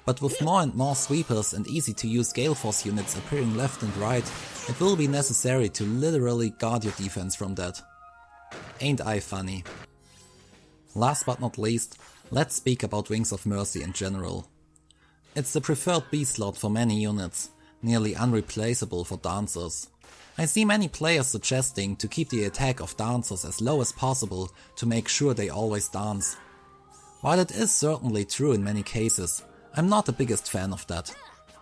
but with more and more sweepers and easy to use Gale Force units appearing left and right, it will be necessary to literally guard your defense from that. Ain't I funny? Last but not least, let's speak about Wings of Mercy in general. It's the preferred B slot for many units, nearly unreplaceable for dancers. I see many players suggesting to keep the attack of dancers as low as possible to make sure they always dance. While it is certainly true in many cases, I'm not the biggest fan of that.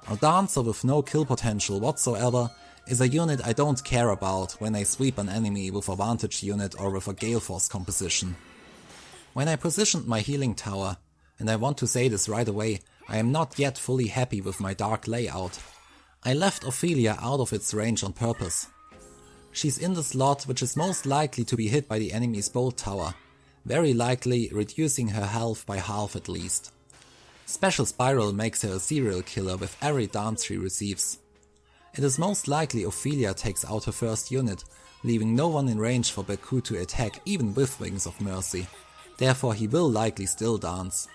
A dancer with no kill potential whatsoever is a unit I don't care about when I sweep an enemy with a Vantage unit or with a Gale Force composition. When I positioned my healing tower, and I want to say this right away, I am not yet fully happy with my dark layout. I left Ophelia out of its range on purpose. She's in the slot which is most likely to be hit by the enemy's bolt tower, very likely reducing her health by half at least. Special Spiral makes her a serial killer with every dance she receives. It is most likely Ophelia takes out her first unit, leaving no one in range for Berkut to attack even with Wings of Mercy, therefore he will likely still dance.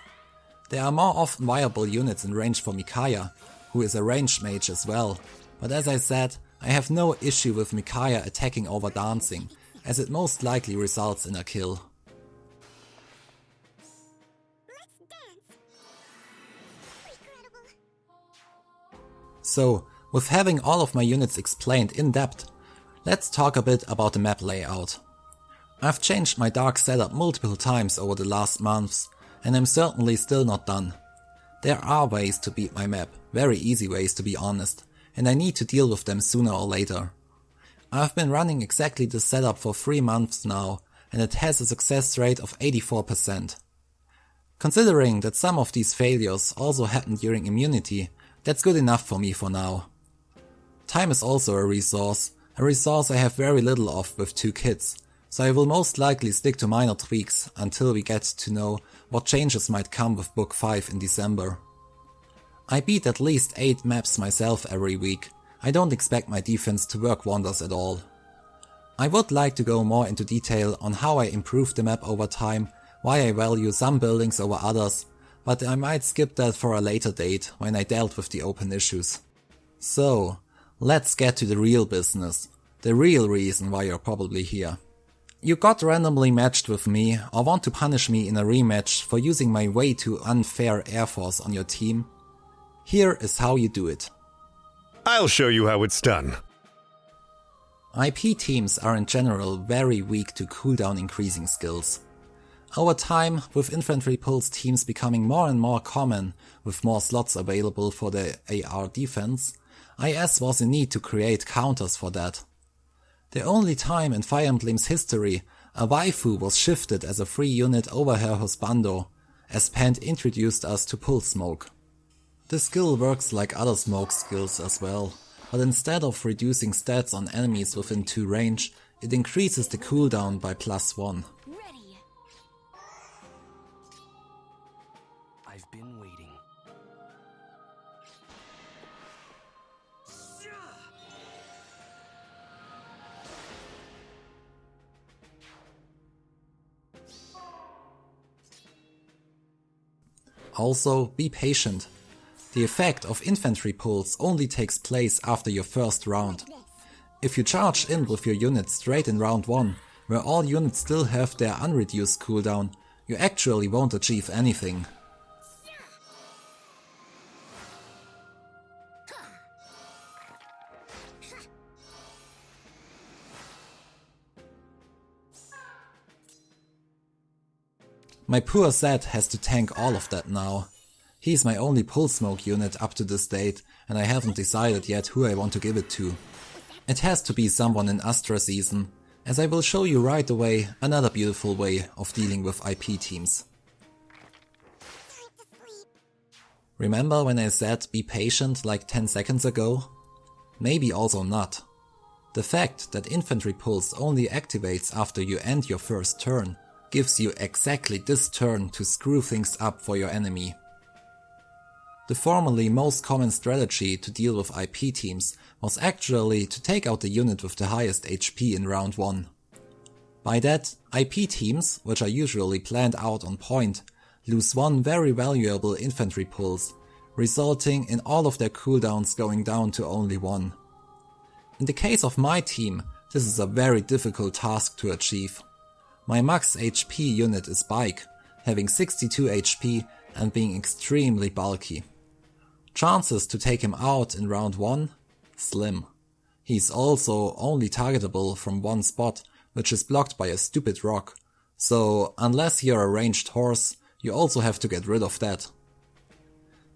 There are more often viable units in range for Micaiah, who is a ranged mage as well, but as I said, I have no issue with Micaiah attacking over dancing, as it most likely results in a kill. So, with having all of my units explained in depth, let's talk a bit about the map layout. I've changed my dark setup multiple times over the last months, and I'm certainly still not done. There are ways to beat my map, very easy ways to be honest, and I need to deal with them sooner or later. I've been running exactly this setup for 3 months now, and it has a success rate of 84%. Considering that some of these failures also happened during immunity, that's good enough for me for now. Time is also a resource I have very little of with 2 kids, so I will most likely stick to minor tweaks until we get to know what changes might come with Book 5 in December. I beat at least 8 maps myself every week. I don't expect my defense to work wonders at all. I would like to go more into detail on how I improved the map over time, why I value some buildings over others, but I might skip that for a later date when I dealt with the open issues. So, let's get to the real business, the real reason why you're probably here. You got randomly matched with me or want to punish me in a rematch for using my way too unfair Air Force on your team? Here is how you do it. I'll show you how it's done. IP teams are in general very weak to cooldown increasing skills. Over time, with Infantry Pulse teams becoming more and more common, with more slots available for the AR defense, IS was in need to create counters for that. The only time in Fire Emblem's history a waifu was shifted as a free unit over her husbando, as Pant introduced us to Pulse Smoke. The skill works like other smoke skills as well, but instead of reducing stats on enemies within 2 range, it increases the cooldown by +1. I've been waiting. Also, be patient. The effect of Infantry Pulse only takes place after your first round. If you charge in with your unit straight in round 1, where all units still have their unreduced cooldown, you actually won't achieve anything. My poor Zed has to tank all of that now. He's my only pull smoke unit up to this date, and I haven't decided yet who I want to give it to. It has to be someone in Astra season, as I will show you right away another beautiful way of dealing with IP teams. Remember when I said be patient like 10 seconds ago? Maybe also not. The fact that Infantry Pulse only activates after you end your first turn gives you exactly this turn to screw things up for your enemy. The formerly most common strategy to deal with IP teams was actually to take out the unit with the highest HP in round 1. By that, IP teams, which are usually planned out on point, lose one very valuable infantry pulse, resulting in all of their cooldowns going down to only 1. In the case of my team, this is a very difficult task to achieve. My max HP unit is Bike, having 62 HP and being extremely bulky. Chances to take him out in round 1? Slim. He's also only targetable from one spot, which is blocked by a stupid rock, so unless you're a ranged horse, you also have to get rid of that.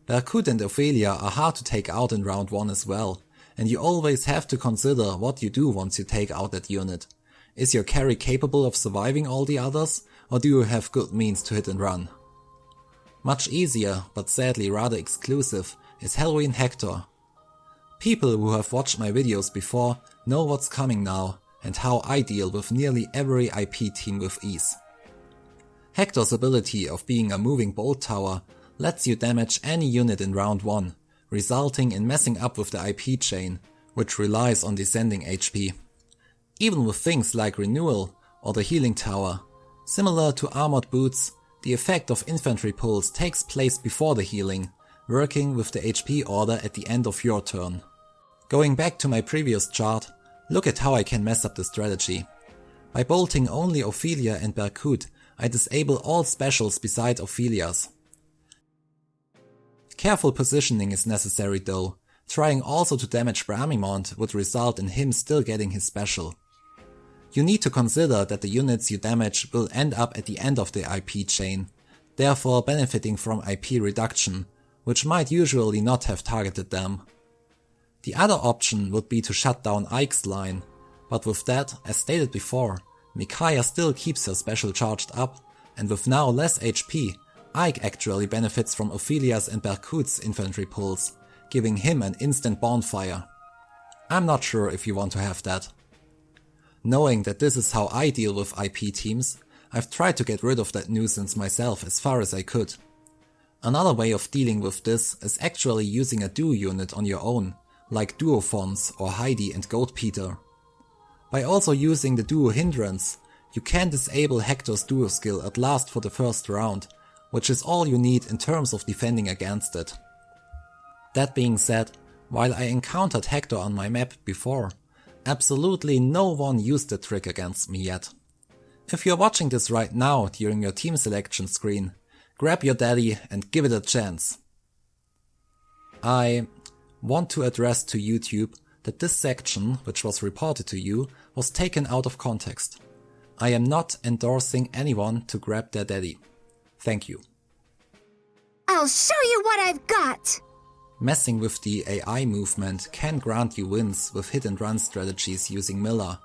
Berkut and Ophelia are hard to take out in round 1 as well, and you always have to consider what you do once you take out that unit. Is your carry capable of surviving all the others, or do you have good means to hit and run? Much easier, but sadly rather exclusive, is Halloween Hector. People who have watched my videos before know what's coming now and how I deal with nearly every IP team with ease. Hector's ability of being a moving bolt tower lets you damage any unit in round 1, resulting in messing up with the IP chain, which relies on descending HP. Even with things like Renewal or the healing tower, similar to armored boots, the effect of Infantry Pulse takes place before the healing, working with the HP order at the end of your turn. Going back to my previous chart, look at how I can mess up the strategy. By bolting only Ophelia and Berkut, I disable all specials beside Ophelia's. Careful positioning is necessary though, trying also to damage Bramimond would result in him still getting his special. You need to consider that the units you damage will end up at the end of the IP chain, therefore benefiting from IP reduction, which might usually not have targeted them. The other option would be to shut down Ike's line, but with that, as stated before, Micaiah still keeps her special charged up, and with now less HP, Ike actually benefits from Ophelia's and Berkut's infantry pulse, giving him an instant bonfire. I'm not sure if you want to have that. Knowing that this is how I deal with IP teams, I've tried to get rid of that nuisance myself as far as I could. Another way of dealing with this is actually using a duo unit on your own, like Duo Fons or Heidi and Goat Peter. By also using the duo hindrance, you can disable Hector's duo skill at last for the first round, which is all you need in terms of defending against it. That being said, while I encountered Hector on my map before, absolutely no one used the trick against me yet. If you're watching this right now during your team selection screen, grab your daddy and give it a chance. I want to address to YouTube that this section, which was reported to you, was taken out of context. I am not endorsing anyone to grab their daddy. Thank you. I'll show you what I've got! Messing with the AI movement can grant you wins with hit and run strategies using Mila.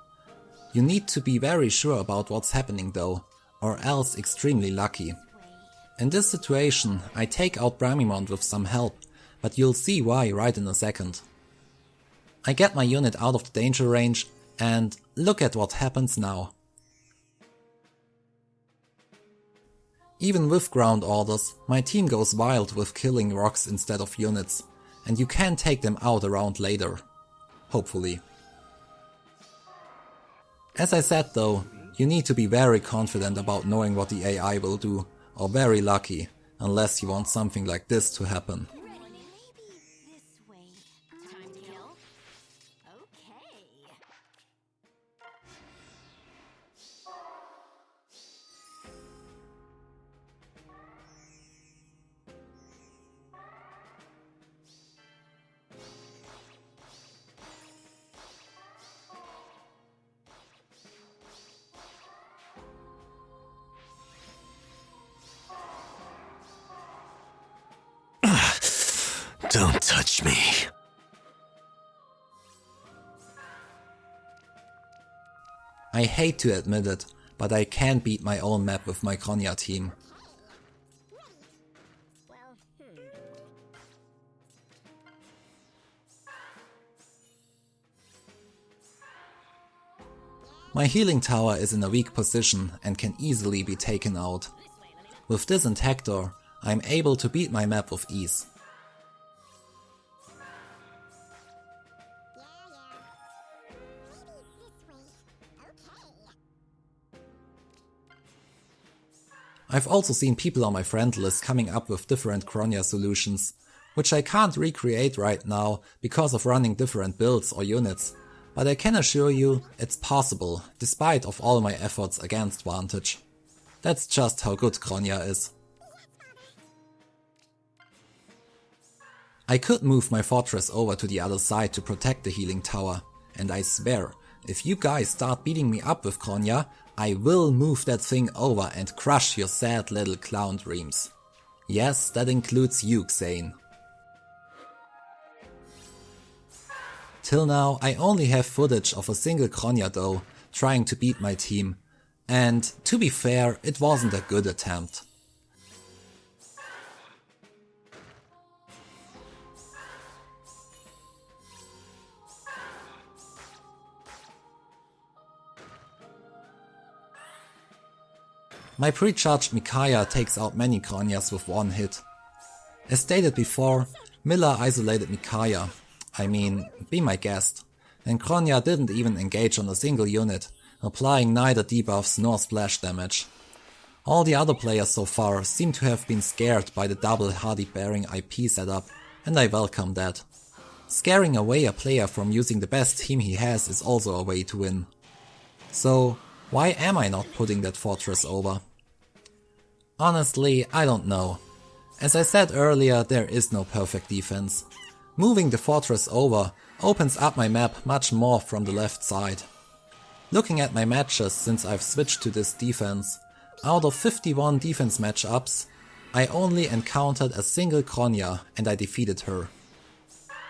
You need to be very sure about what's happening though, or else extremely lucky. In this situation, I take out Bramimond with some help, but you'll see why right in a second. I get my unit out of the danger range, and look at what happens now. Even with ground orders, my team goes wild with killing rocks instead of units, and you can take them out around later. Hopefully. As I said though, you need to be very confident about knowing what the AI will do, or very lucky, unless you want something like this to happen. touch me. I hate to admit it, but I can't beat my own map with my Kronia team. My healing tower is in a weak position and can easily be taken out. With this and Hector, I am able to beat my map with ease. I've also seen people on my friend list coming up with different Kronia solutions, which I can't recreate right now because of running different builds or units, but I can assure you it's possible, despite of all my efforts against Vantage. That's just how good Kronia is. I could move my fortress over to the other side to protect the healing tower, and I swear, if you guys start beating me up with Kronia, I will move that thing over and crush your sad little clown dreams. Yes, that includes you, Xane. Till now, I only have footage of a single Kronia though, trying to beat my team, and to be fair, it wasn't a good attempt. My pre-charged Micaiah takes out many Kronias with one hit. As stated before, Mila isolated Micaiah, I mean, be my guest, and Kronia didn't even engage on a single unit, applying neither debuffs nor splash damage. All the other players so far seem to have been scared by the double hardy bearing IP setup, and I welcome that. Scaring away a player from using the best team he has is also a way to win. So, why am I not putting that fortress over? Honestly, I don't know. As I said earlier, there is no perfect defense. Moving the fortress over opens up my map much more from the left side. Looking at my matches since I've switched to this defense, out of 51 defense matchups, I only encountered a single Kronia and I defeated her.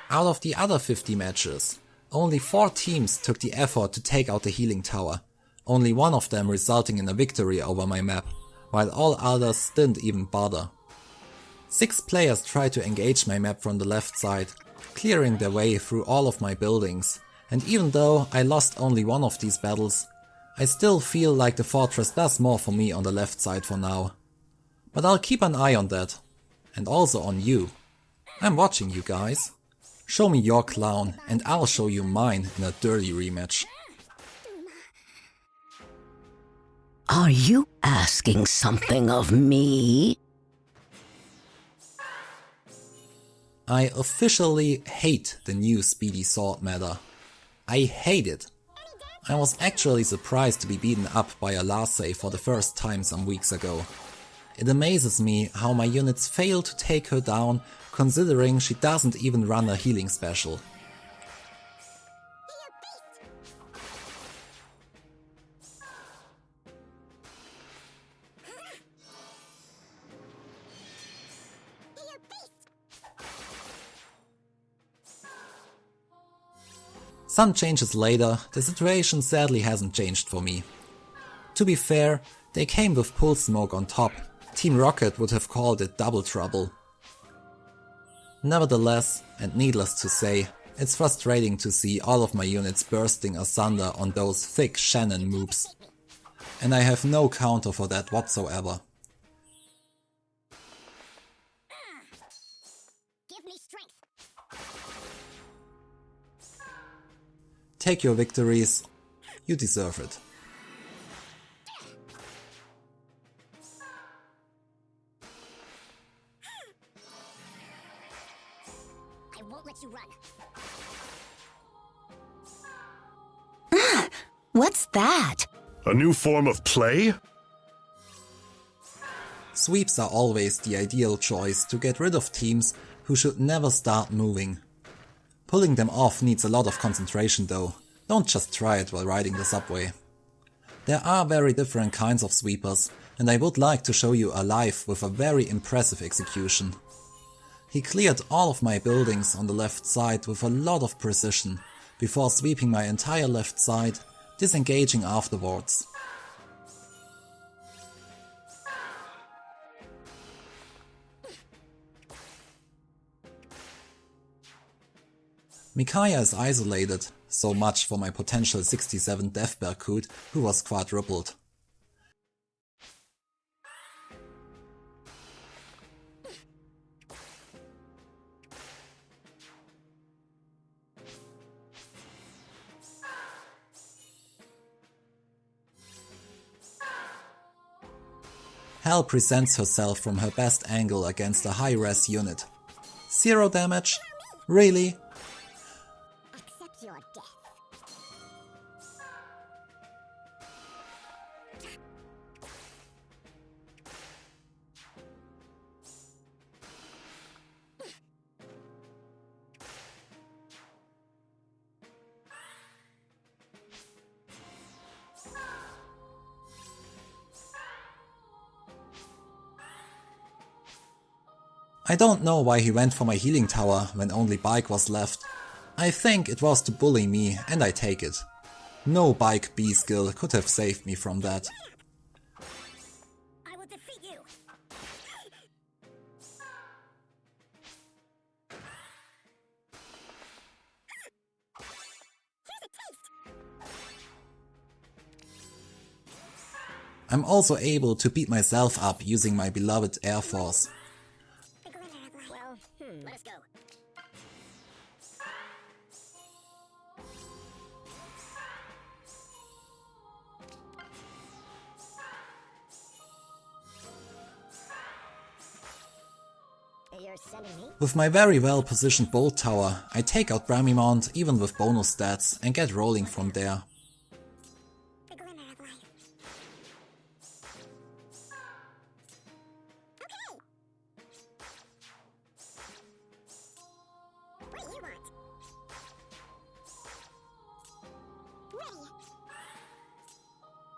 Out of the other 50 matches, only 4 teams took the effort to take out the healing tower, only one of them resulting in a victory over my map, while all others didn't even bother. 6 players tried to engage my map from the left side, clearing their way through all of my buildings, and even though I lost only one of these battles, I still feel like the fortress does more for me on the left side for now. But I'll keep an eye on that. And also on you. I'm watching you guys. Show me your clown and I'll show you mine in a dirty rematch. Are you asking something of me? I officially hate the new speedy sword meta. I hate it. I was actually surprised to be beaten up by a Glacies for the first time some weeks ago. It amazes me how my units fail to take her down, considering she doesn't even run a healing special. Some changes later, the situation sadly hasn't changed for me. To be fair, they came with Pulse Smoke on top. Team Rocket would have called it double trouble. Nevertheless, and needless to say, it's frustrating to see all of my units bursting asunder on those thick Shannon moves. And I have no counter for that whatsoever. Give me strength. Take your victories, you deserve it. I won't let you run. What's that? A new form of play? Sweeps are always the ideal choice to get rid of teams who should never start moving. Pulling them off needs a lot of concentration though, don't just try it while riding the subway. There are very different kinds of sweepers, and I would like to show you a live with a very impressive execution. He cleared all of my buildings on the left side with a lot of precision, before sweeping my entire left side, disengaging afterwards. Micaiah is isolated, so much for my potential 67 death Berkut, who was quadrupled. Hell presents herself from her best angle against a high-res unit. 0 damage? Really? Accept your death. I don't know why he went for my healing tower when only Bike was left. I think it was to bully me, and I take it. No Bike B skill could have saved me from that. I will defeat you. I'm also able to beat myself up using my beloved Air Force. Well, let us go. You're sending me? With my very well positioned bolt tower, I take out Bramimond even with bonus stats and get rolling from there. The glimmer of life. Okay. What do you want? Ready.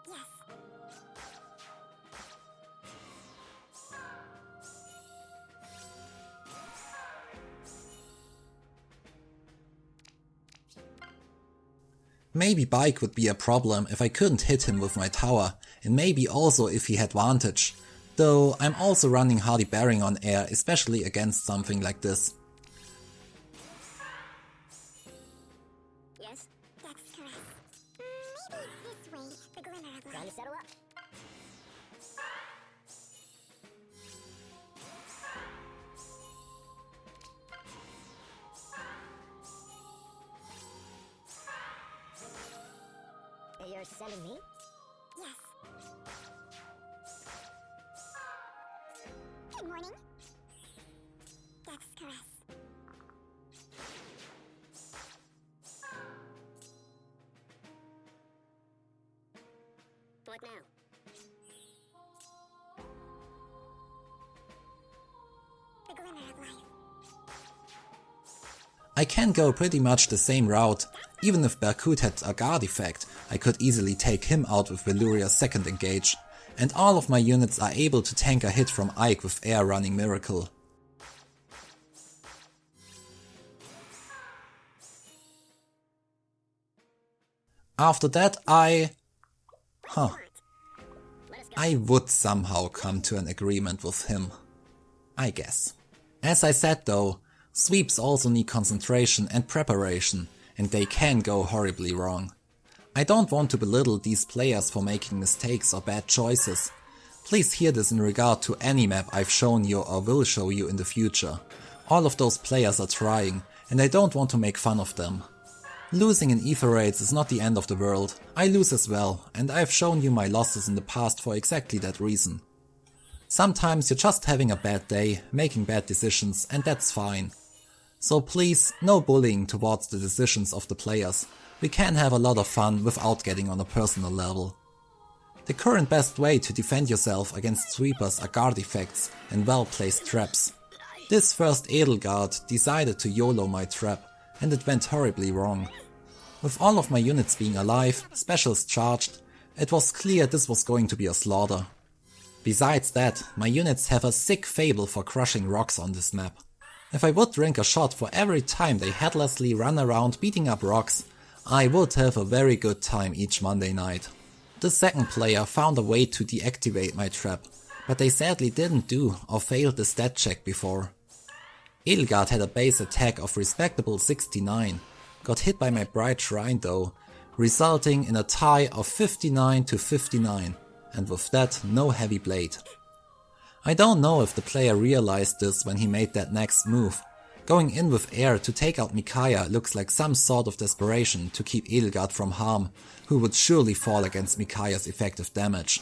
Yes. Maybe Bike would be a problem if I couldn't hit him with my tower, and maybe also if he had vantage. Though I'm also running Hardy Bearing on air, especially against something like this. Yes? That's correct. Maybe this way. The glimmer of life. Time to settle up. You're sending me? Yes. Good morning. That's correct. What now? The glimmer of life. I can go pretty much the same route. Even if Berkut had a guard effect, I could easily take him out with Veluria's second engage, and all of my units are able to tank a hit from Ike with air running Miracle. After that I would somehow come to an agreement with him. I guess. As I said though, sweeps also need concentration and preparation, and they can go horribly wrong. I don't want to belittle these players for making mistakes or bad choices. Please hear this in regard to any map I've shown you or will show you in the future. All of those players are trying, and I don't want to make fun of them. Losing in Aether Raids is not the end of the world. I lose as well, and I've shown you my losses in the past for exactly that reason. Sometimes you're just having a bad day, making bad decisions, and that's fine. So please, no bullying towards the decisions of the players. We can have a lot of fun without getting on a personal level. The current best way to defend yourself against sweepers are guard effects and well-placed traps. This first Edelguard decided to YOLO my trap, and it went horribly wrong. With all of my units being alive, specials charged, it was clear this was going to be a slaughter. Besides that, my units have a sick fable for crushing rocks on this map. If I would drink a shot for every time they headlessly run around beating up rocks, I would have a very good time each Monday night. The second player found a way to deactivate my trap, but they sadly didn't do or failed the stat check before. Edelgard had a base attack of respectable 69, got hit by my Bright Shrine though, resulting in a tie of 59 to 59, and with that no heavy blade. I don't know if the player realized this when he made that next move. Going in with air to take out Micaiah looks like some sort of desperation to keep Edelgard from harm, who would surely fall against Micaiah's effective damage.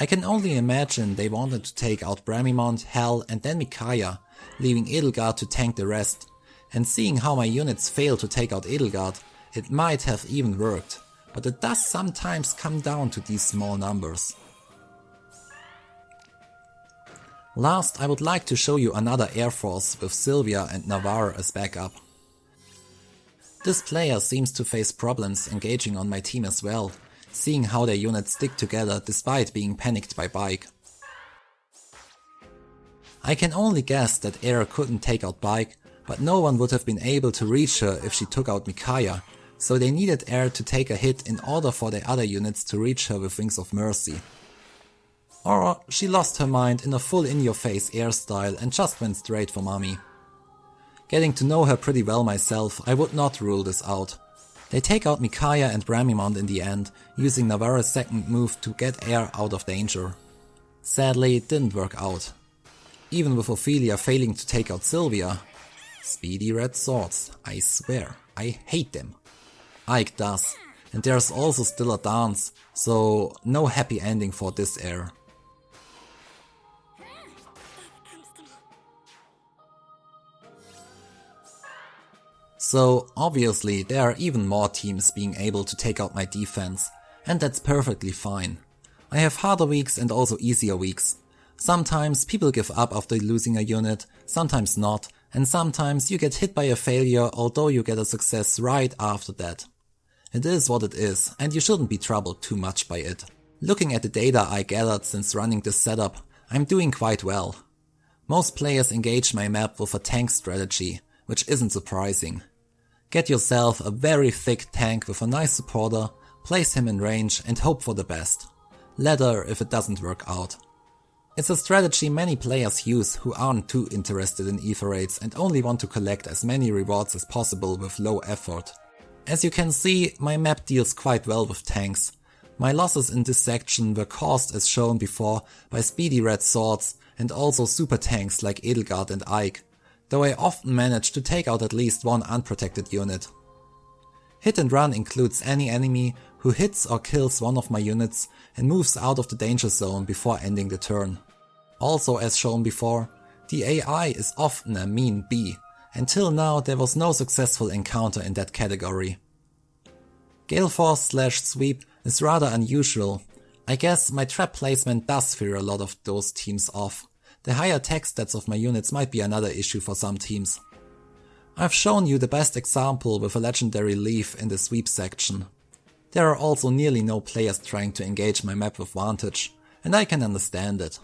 I can only imagine they wanted to take out Bramimond, Hel and then Micaiah, leaving Edelgard to tank the rest, and seeing how my units fail to take out Edelgard, it might have even worked, but it does sometimes come down to these small numbers. Last, I would like to show you another Air Force with Sylvia and Navarre as backup. This player seems to face problems engaging on my team as well, seeing how their units stick together despite being panicked by Bike. I can only guess that Air couldn't take out Bike, but no one would have been able to reach her if she took out Micaiah, so they needed Air to take a hit in order for the other units to reach her with Wings of Mercy. Or she lost her mind in a full in-your-face Air style and just went straight for Mummy. Getting to know her pretty well myself, I would not rule this out. They take out Micaiah and Bramimond in the end, using Navarre's second move to get Air out of danger. Sadly, it didn't work out. Even with Ophelia failing to take out Sylvia. Speedy red swords, I swear, I hate them. Ike does, and there's also still a dance, so no happy ending for this Air. So obviously there are even more teams being able to take out my defense, and that's perfectly fine. I have harder weeks and also easier weeks. Sometimes people give up after losing a unit, sometimes not, and sometimes you get hit by a failure although you get a success right after that. It is what it is, and you shouldn't be troubled too much by it. Looking at the data I gathered since running this setup, I'm doing quite well. Most players engage my map with a tank strategy, which isn't surprising. Get yourself a very thick tank with a nice supporter, place him in range and hope for the best. Ladder if it doesn't work out. It's a strategy many players use who aren't too interested in Aether Raids and only want to collect as many rewards as possible with low effort. As you can see, my map deals quite well with tanks. My losses in this section were caused, as shown before, by speedy red swords and also super tanks like Edelgard and Ike, though I often manage to take out at least one unprotected unit. Hit and run includes any enemy who hits or kills one of my units and moves out of the danger zone before ending the turn. Also, as shown before, the AI is often a mean bee. Until now there was no successful encounter in that category. Gale Force / Sweep is rather unusual. I guess my trap placement does fear a lot of those teams off. The high attack stats of my units might be another issue for some teams. I've shown you the best example with a legendary leaf in the sweep section. There are also nearly no players trying to engage my map with Vantage, and I can understand it.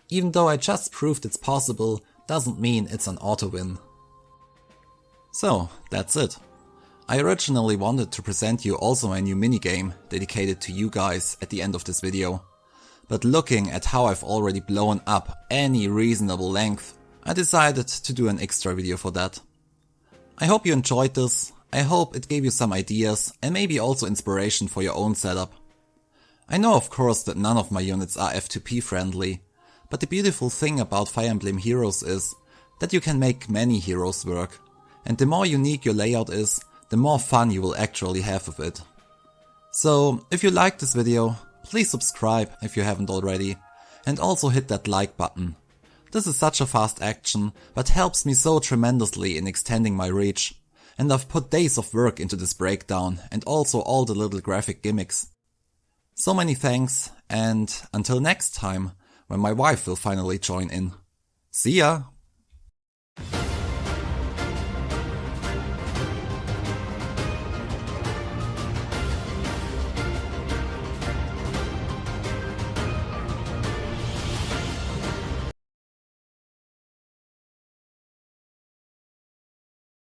Even though I just proved it's possible, doesn't mean it's an auto win. So, that's it. I originally wanted to present you also my new minigame dedicated to you guys at the end of this video. But looking at how I've already blown up any reasonable length, I decided to do an extra video for that. I hope you enjoyed this, I hope it gave you some ideas and maybe also inspiration for your own setup. I know of course that none of my units are F2P friendly, but the beautiful thing about Fire Emblem Heroes is that you can make many heroes work, and the more unique your layout is, the more fun you will actually have with it. So if you liked this video, please subscribe if you haven't already, and also hit that like button. This is such a fast action, but helps me so tremendously in extending my reach, and I've put days of work into this breakdown and also all the little graphic gimmicks. So many thanks, and until next time, when my wife will finally join in. See ya!